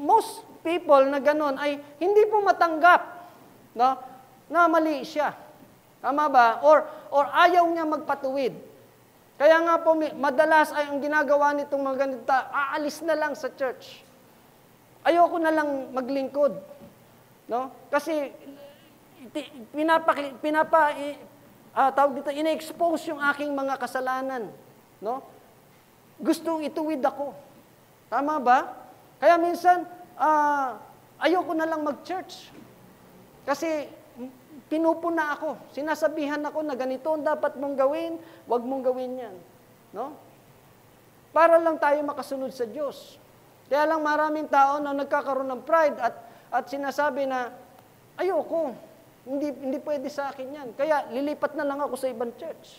Most people na ganoon ay hindi po matanggap, no? Na mali siya. Tama ba? Or ayaw niya magpatuwid. Kaya nga po madalas ay ang ginagawa nitong mga ganito, aalis na lang sa church. Ayoko na lang maglingkod, no? Kasi tawag dito, ina-expose yung aking mga kasalanan, no? Gustong ituwid ako. Tama ba? Kaya minsan ayoko na lang mag-church. Kasi pinupuna ako. Sinasabihan ako na ganito ang dapat mong gawin, wag mong gawin 'yan, no? Para lang tayo makasunod sa Diyos. Kaya lang maraming tao na nagkakaroon ng pride at at sinasabi na, ayoko, hindi pwede sa akin yan. Kaya lilipat na lang ako sa ibang church.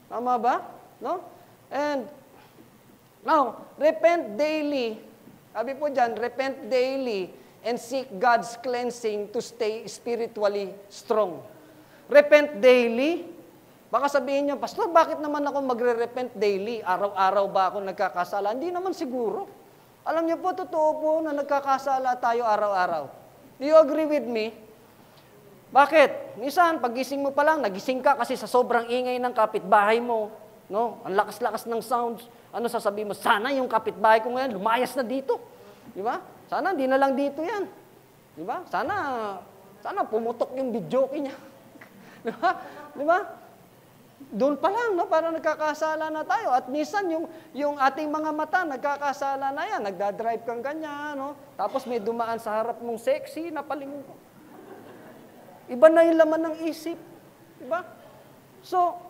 Tama ba? No? And now, repent daily. Sabi po dyan, repent daily and seek God's cleansing to stay spiritually strong. Repent daily. Baka sabihin niyo, Pastor, bakit naman ako magre-repent daily? Araw-araw ba ako nagkakasala? Hindi naman siguro. Alam niyo po, totoo po na nagkakasala tayo araw-araw. Do you agree with me? Bakit? Minsan, pagising mo pa lang, nagising ka kasi sa sobrang ingay ng kapitbahay mo. No? Ang lakas-lakas ng sounds. Ano sasabihin mo? Sana yung kapitbahay ko ngayon, lumayas na dito. Di ba? Sana hindi na lang dito yan. Di ba? Sana pumutok yung videoke niya. Di ba? Di ba? Doon pa lang, no? Para nagkakasala na tayo. At minsan, yung ating mga mata, nagkakasala na yan. Nagdadrive kang ganyan, no? Tapos may dumaan sa harap mong sexy, napalingon ko. Iba na yung laman ng isip. Diba? So,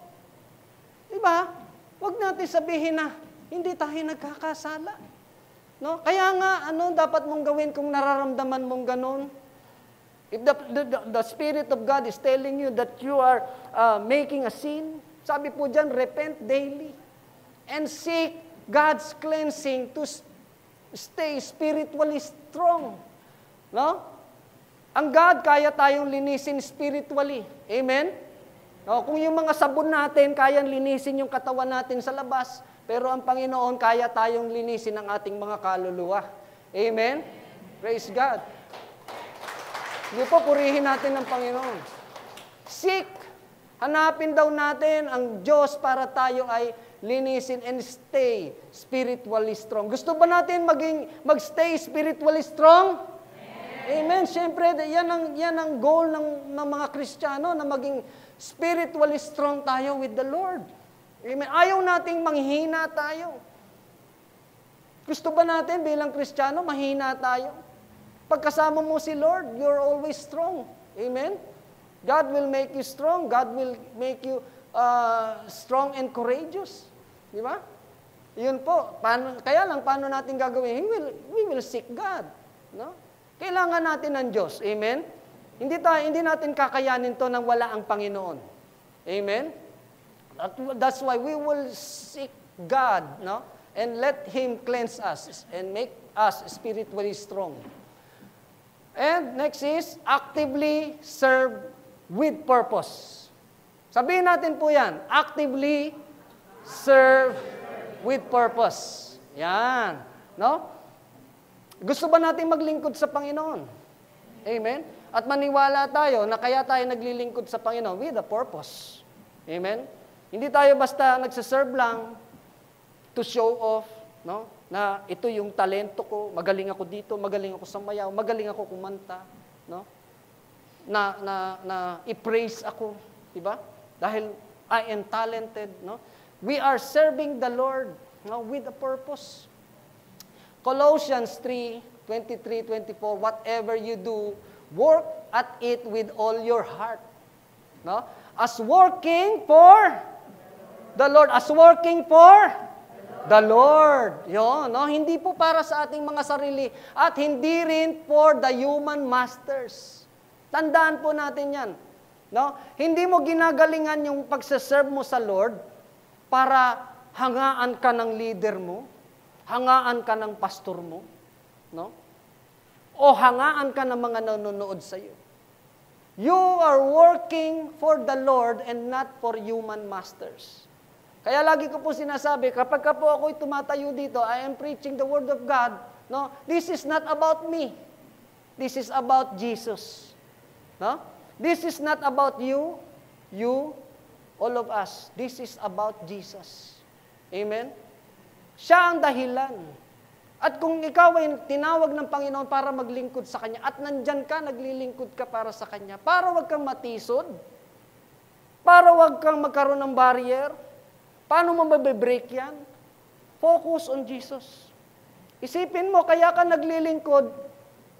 diba? Huwag natin sabihin na hindi tayo nagkakasala. No? Kaya nga, ano dapat mong gawin kung nararamdaman mong ganun? If the Spirit of God is telling you that you are making a sin, sabi po dyan, repent daily and seek God's cleansing to stay spiritually strong. No? Ang God, kaya tayong linisin spiritually. Amen? No, kung yung mga sabon natin, kayang linisin yung katawan natin sa labas, pero ang Panginoon, kaya tayong linisin ang ating mga kaluluwa. Amen? Praise God. Hindi po, purihin natin ng Panginoon. Seek. Hanapin daw natin ang Diyos para tayo ay linisin and stay spiritually strong. Gusto ba natin mag-stay spiritually strong? Amen. Siyempre, yan ang goal ng mga Kristiyano na maging spiritually strong tayo with the Lord. Amen. Ayaw nating manghihina tayo. Gusto ba natin bilang Kristiyano, mahina tayo? Pagkasama mo si Lord, you're always strong. Amen. God will make you strong. God will make you strong and courageous. Di ba? Yun po. Kaya lang, paano natin gagawin? We will seek God. No? Kailangan natin ng Diyos. Amen? Hindi natin kakayanin to nang wala ang Panginoon. Amen? That's why we will seek God, no? And let Him cleanse us and make us spiritually strong. And next is, actively serve with purpose. Sabihin natin po yan, actively serve with purpose. Yan. No? Gusto ba natin maglingkod sa Panginoon? Amen? At maniwala tayo na kaya tayo naglilingkod sa Panginoon with a purpose. Amen? Hindi tayo basta nagsaserve lang to show off, no? Na ito yung talento ko, magaling ako dito, magaling ako sa mayaw, magaling ako kumanta, no? Na i-praise ako, di ba? Dahil I am talented, no? We are serving the Lord, no, with a purpose. Colossians 3:23-24, whatever you do, work at it with all your heart. No? As working for the Lord. As working for the Lord. Yun, no? Hindi po para sa ating mga sarili at hindi rin for the human masters. Tandaan po natin yan. No? Hindi mo ginagalingan yung pagsaserve mo sa Lord para hangaan ka ng leader mo. Hangaan ka ng pastor mo, no? O hangaan ka ng mga nanonood sa iyo. You are working for the Lord and not for human masters. Kaya lagi ko po sinasabi, kapag ka po ako'y tumatayo dito, I am preaching the Word of God, no? This is not about me. This is about Jesus. No? This is not about you, all of us. This is about Jesus. Amen? Siya ang dahilan. At kung ikaw ay tinawag ng Panginoon para maglingkod sa Kanya, at nandyan ka, naglilingkod ka para sa Kanya, para wag kang matisod, para wag kang magkaroon ng barrier, paano mo mabibreak yan? Focus on Jesus. Isipin mo, kaya ka naglilingkod,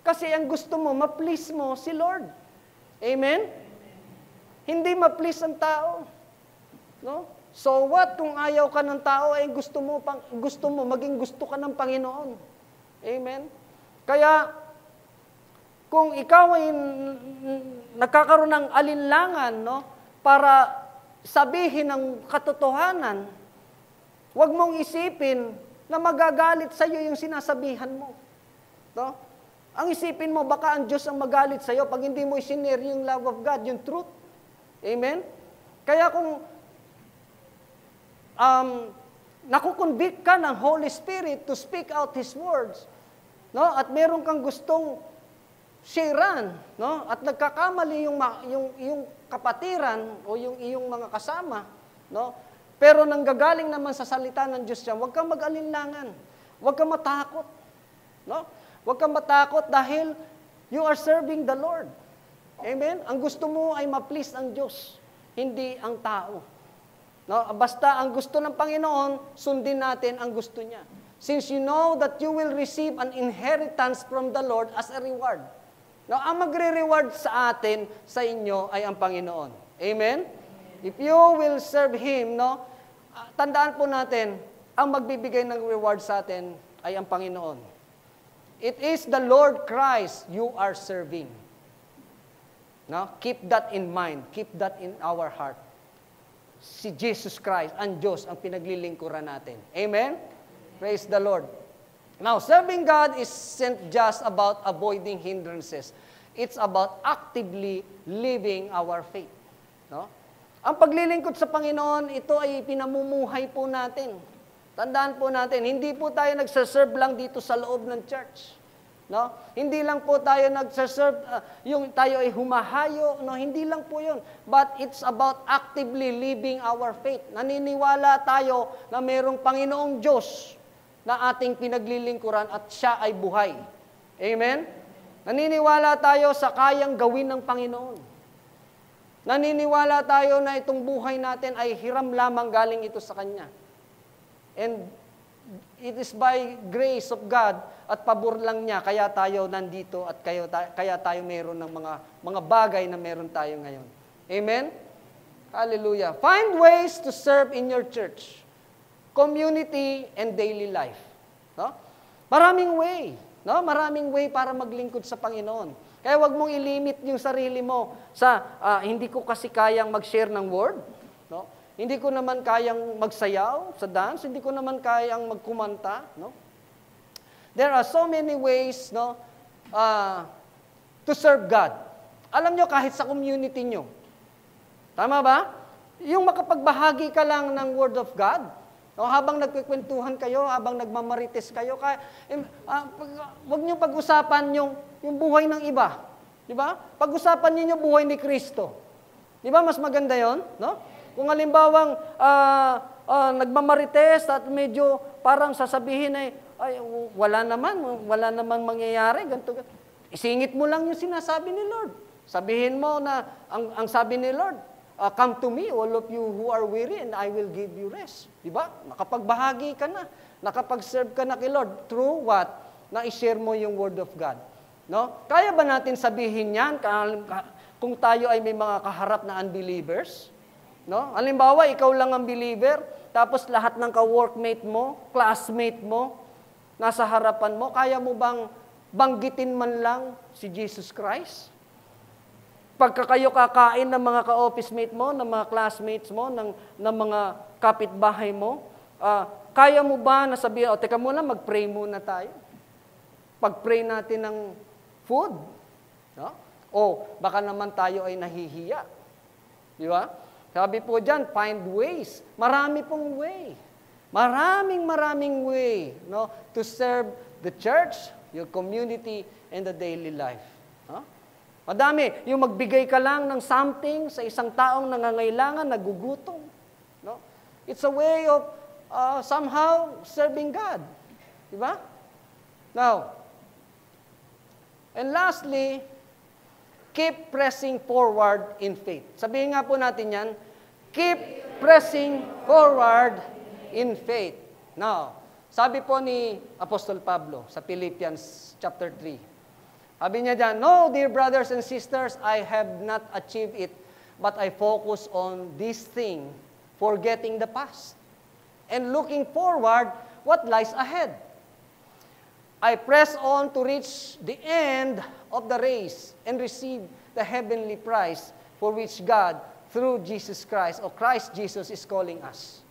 kasi ang gusto mo, ma-please mo si Lord. Amen? Hindi ma-please ang tao. No? So what kung ayaw ka ng tao ay gusto mo maging gusto ka ng Panginoon. Amen. Kaya kung ikaw ay nagkakaroon ng alinlangan, no, para sabihin ang katotohanan, huwag mong isipin na magagalit sa iyo yung sinasabihan mo. No? Ang isipin mo, baka ang Diyos ang magalit sa iyo pag hindi mo isinare yung love of God, yung truth. Amen? Kaya kung nakukonvict ka ng Holy Spirit to speak out His words, no? At meron kang gustong sharean, no? At nagkakamali yung kapatiran o yung iyong mga kasama, no? Pero nanggagaling naman sa salita ng Diyos yan, huwag kang mag-alinlangan. Huwag kang matakot, no? Huwag kang matakot dahil you are serving the Lord. Amen? Ang gusto mo ay ma-please ang Diyos, hindi ang tao. No? Basta ang gusto ng Panginoon, sundin natin ang gusto niya. Since you know that you will receive an inheritance from the Lord as a reward. No, ang magre-reward sa atin, sa inyo, ay ang Panginoon. Amen? If you will serve Him, no, tandaan po natin, ang magbibigay ng reward sa atin ay ang Panginoon. It is the Lord Christ you are serving. No? Keep that in mind. Keep that in our heart. Si Jesus Christ, ang Diyos, ang pinaglilingkuran natin. Amen? Praise the Lord. Now, serving God isn't just about avoiding hindrances. It's about actively living our faith. No? Ang paglilingkod sa Panginoon, ito ay pinamumuhay po natin. Tandaan po natin, hindi po tayo nagsaserve lang dito sa loob ng church. No? Hindi lang po tayo nagsaserve, yung tayo ay humahayo, no? Hindi lang po yun. But it's about actively living our faith. Naniniwala tayo na mayroong Panginoong Diyos na ating pinaglilingkuran at siya ay buhay. Amen? Naniniwala tayo sa kayang gawin ng Panginoon. Naniniwala tayo na itong buhay natin ay hiram lamang galing ito sa Kanya. And it is by grace of God at pabor lang niya kaya tayo nandito at kaya tayo meron ng mga bagay na meron tayo ngayon. Amen? Hallelujah. Find ways to serve in your church, community, and daily life. No? Maraming way. No? Maraming way para maglingkod sa Panginoon. Kaya wag mong ilimit yung sarili mo sa hindi ko kasi kayang mag-share ng word. No? Hindi ko naman kayang magsayaw sa dance, hindi ko naman kayang magkumanta, no? There are so many ways, no, to serve God. Alam nyo, kahit sa community nyo. Tama ba? Yung makapagbahagi ka lang ng Word of God, no, habang nagkikwentuhan kayo, habang nagmamarites kayo, wag nyo pag-usapan yung buhay ng iba. Di ba? Pag-usapan niyo yung buhay ni Kristo. Di ba? Mas maganda yon, no? Kung halimbawang nagmamarites at medyo parang sasabihin ay wala naman mangyayari, ganito. Isingit mo lang yung sinasabi ni Lord. Sabihin mo na, ang sabi ni Lord, come to me, all of you who are weary, and I will give you rest. Diba? Nakapagbahagi ka na. Nakapag-serve ka na kay Lord. Through what? Na i-share mo yung Word of God. No? Kaya ba natin sabihin yan kung tayo ay may mga kaharap na unbelievers? No? Halimbawa, ikaw lang ang believer, tapos lahat ng ka-workmate mo, classmate mo, nasa harapan mo, kaya mo bang banggitin man lang si Jesus Christ? Pagka kayo kakain ng mga ka-office mate mo, ng mga classmates mo, ng mga kapitbahay mo, kaya mo ba na sabihin, teka muna, mag-pray muna tayo. Pag-pray natin ng food. No? O baka naman tayo ay nahihiya. Di ba? Sabi po dyan, find ways. Marami pong way. Maraming way, no, to serve the church, your community, and the daily life. Huh? Madami. Yung magbigay ka lang ng something sa isang taong nangangailangan, nagugutom. No? It's a way of somehow serving God. Diba? Now, and lastly, keep pressing forward in faith. Sabihin nga po natin yan, keep pressing forward in faith. Now, sabi po ni Apostol Pablo sa Philippians chapter 3. Sabi niya dyan, no, dear brothers and sisters, I have not achieved it, but I focus on this thing, forgetting the past, and looking forward what lies ahead. I press on to reach the end of the race and receive the heavenly prize for which God, through Jesus Christ, or Christ Jesus, is calling us.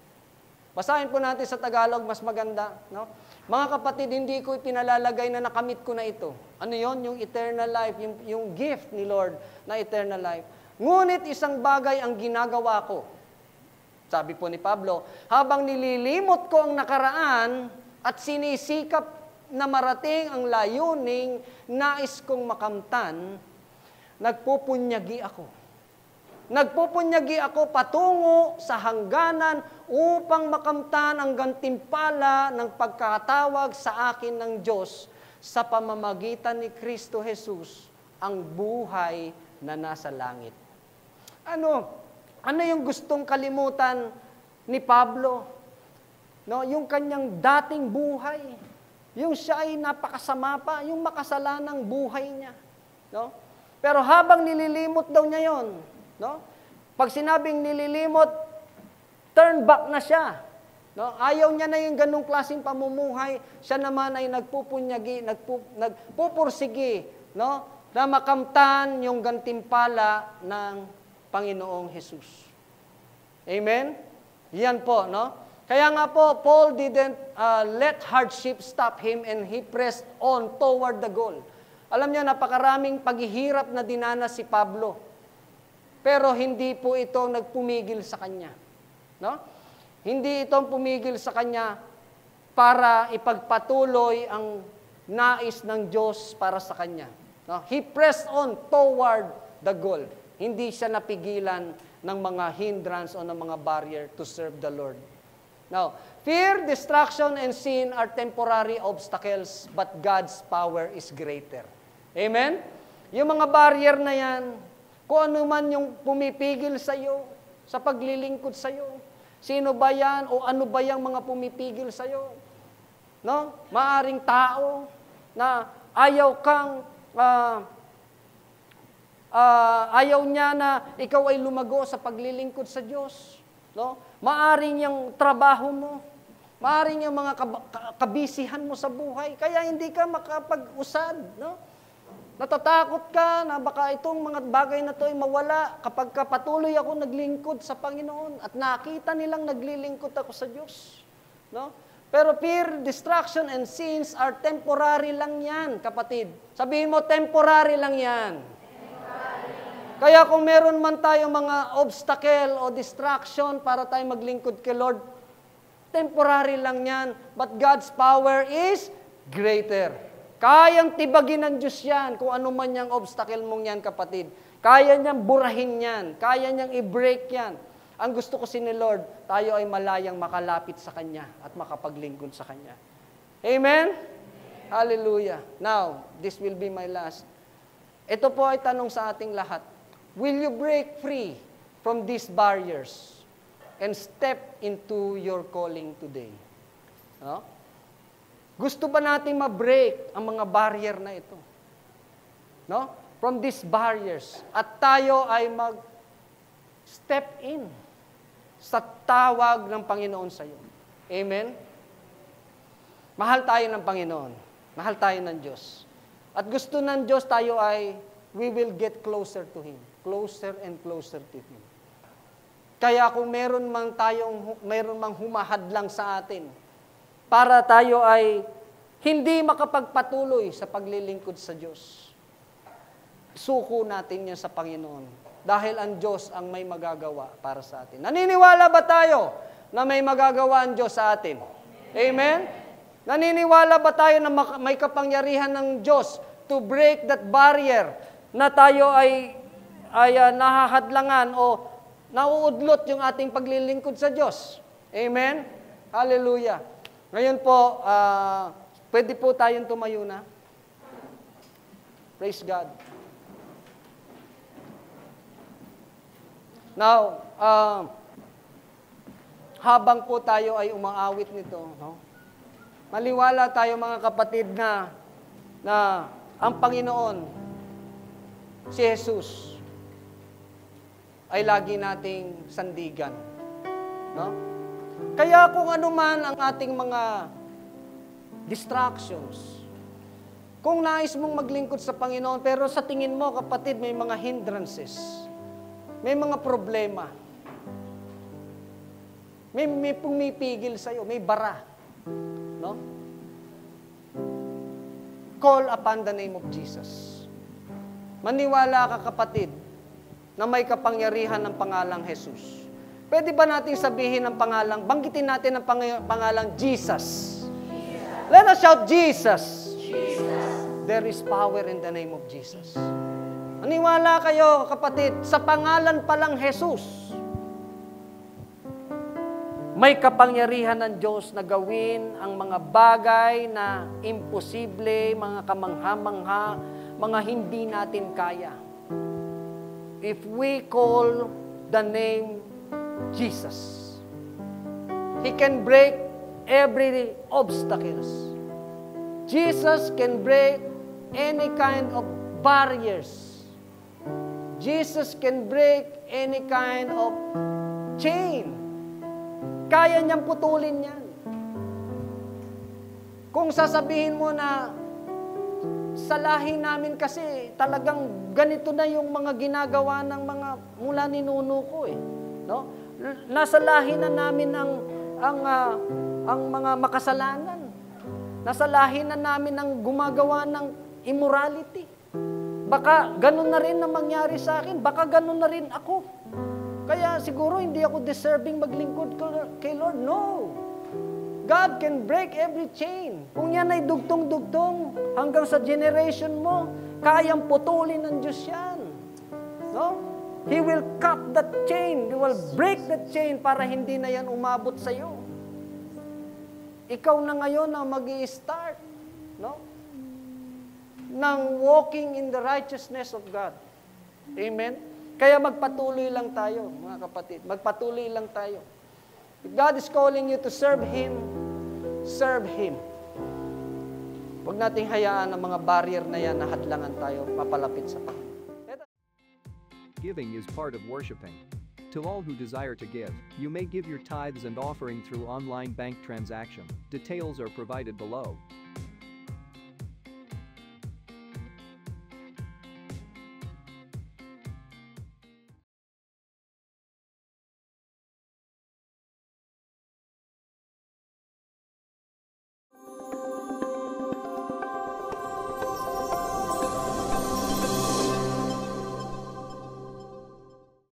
Basahin po natin sa Tagalog, mas maganda. No? Mga kapatid, hindi ko pinalalagay na nakamit ko na ito. Ano yon? Yung eternal life, yung gift ni Lord na eternal life. Ngunit isang bagay ang ginagawa ko. Sabi po ni Pablo, habang nililimot ko ang nakaraan at sinisikap na marating ang layuning nais kong makamtan, nagpupunyagi ako. Nagpupunyagi ako patungo sa hangganan upang makamtan ang gantimpala ng pagkatawag sa akin ng Diyos sa pamamagitan ni Kristo Jesus, ang buhay na nasa langit. Ano yung gustong kalimutan ni Pablo? No, yung kanyang dating buhay. Yung siya ay napakasama pa, yung makasalanang buhay niya. No? Pero habang nililimot daw niya yon, no? Pag sinabing nililimot, turn back na siya. No? Ayaw niya na yung ganung klaseng pamumuhay, siya naman ay nagpupunyagi, nagpupursigi, no? Na makamtan yung gantimpala ng Panginoong Jesus. Amen? Yan po, no? Kaya nga po, Paul didn't let hardship stop him and he pressed on toward the goal. Alam niyo, napakaraming paghihirap na dinanas si Pablo. Pero hindi po ito nagpumigil sa kanya. No? Hindi ito pumigil sa kanya para ipagpatuloy ang nais ng Diyos para sa kanya. No? He pressed on toward the goal. Hindi siya napigilan ng mga hindrance o ng mga barrier to serve the Lord. Now, fear, distraction, and sin are temporary obstacles, but God's power is greater. Amen? Yung mga barrier na yan, kung ano man yung pumipigil sa iyo, sa paglilingkod sa iyo, sino ba yan o ano ba yung mga pumipigil sa iyo? No? Maaring tao na ayaw kang ayaw niya na ikaw ay lumago sa paglilingkod sa Diyos. No? Maaring yung trabaho mo, maaring yung mga kabisihan mo sa buhay, kaya hindi ka makapag-usad. No? Natatakot ka na baka itong mga bagay na to ay mawala kapag patuloy ako naglingkod sa Panginoon at nakita nilang naglilingkod ako sa Diyos. No? Pero fear, distraction, and sins are temporary lang yan, kapatid. Sabihin mo, temporary lang yan. Kaya kung meron man tayo mga obstacle o distraction para tayo maglingkod kay Lord, temporary lang yan. But God's power is greater. Kayang tibagin ng Diyos yan kung ano man yung obstacle mong yan, kapatid. Kaya niyang burahin yan. Kaya niyang i-break yan. Ang gusto ko ni Lord, tayo ay malayang makalapit sa Kanya at makapaglingkod sa Kanya. Amen? Hallelujah. Now, this will be my last. Ito po ay tanong sa ating lahat. Will you break free from these barriers and step into your calling today? No? Gusto ba natin ma-break ang mga barrier na ito? No? From these barriers. At tayo ay mag-step in sa tawag ng Panginoon sa iyo. Amen? Mahal tayo ng Panginoon. Mahal tayo ng Diyos. At gusto ng Diyos tayo ay we will get closer to Him. Closer and closer to Him. Kaya kung meron mang humahadlang sa atin, para tayo ay hindi makapagpatuloy sa paglilingkod sa Diyos, suko natin yan sa Panginoon. Dahil ang Diyos ang may magagawa para sa atin. Naniniwala ba tayo na may magagawa ang Diyos sa atin? Amen? Naniniwala ba tayo na may kapangyarihan ng Diyos to break that barrier na tayo ay nahahadlangan o nauudlot yung ating paglilingkod sa Diyos? Amen? Hallelujah. Ngayon po, pwede po tayong tumayo na. Praise God. Now, habang po tayo ay umaawit nito, no? Maliwala tayo mga kapatid na ang Panginoon, si Jesus, ay lagi nating sandigan. No? Kaya kung ano man ang ating mga distractions, Kung nais mong maglingkod sa Panginoon, pero sa tingin mo, kapatid, may mga hindrances, may mga problema, may pumipigil sa'yo, may bara, no? Call upon the name of Jesus. Maniwala ka, kapatid, na may kapangyarihan ng pangalang Jesus. Pwede ba natin sabihin ng pangalang, banggitin natin ang pangalang Jesus? Let us shout, Jesus. There is power in the name of Jesus. Maniwala kayo, kapatid, sa pangalan pa lang Jesus, may kapangyarihan ng Diyos na gawin ang mga bagay na imposible, mga kamangha-mangha, mga hindi natin kaya. If we call the name Jesus, He can break every obstacles. Jesus can break any kind of barriers. Jesus can break any kind of chain. Kaya niyang putulin yan. Kung sasabihin mo na sa lahi namin kasi talagang ganito na yung mga ginagawa ng mga mula ninuno ko eh, no? Nasa lahi na namin ang mga makasalanan. Nasa lahi na namin ang gumagawa ng immorality. Baka ganun na rin ang mangyari sa akin. Baka ganun na rin ako. Kaya siguro hindi ako deserving maglingkod kay Lord. No. God can break every chain. Kung yan ay dugtong-dugtong hanggang sa generation mo, kayang putulin ng Diyos yan. No? He will cut that chain. He will break that chain para hindi na yan umabot sa iyo. Ikaw na ngayon ang mag-i-start, no? Ng walking in the righteousness of God. Amen? Kaya magpatuloy lang tayo, mga kapatid. Magpatuloy lang tayo. If God is calling you to serve Him, serve Him. Huwag nating hayaan ang mga barrier na yan na hadlangan tayo papalapit sa Panginoon. Giving is part of worshiping. To all who desire to give, you may give your tithes and offering through online bank transaction. Details are provided below.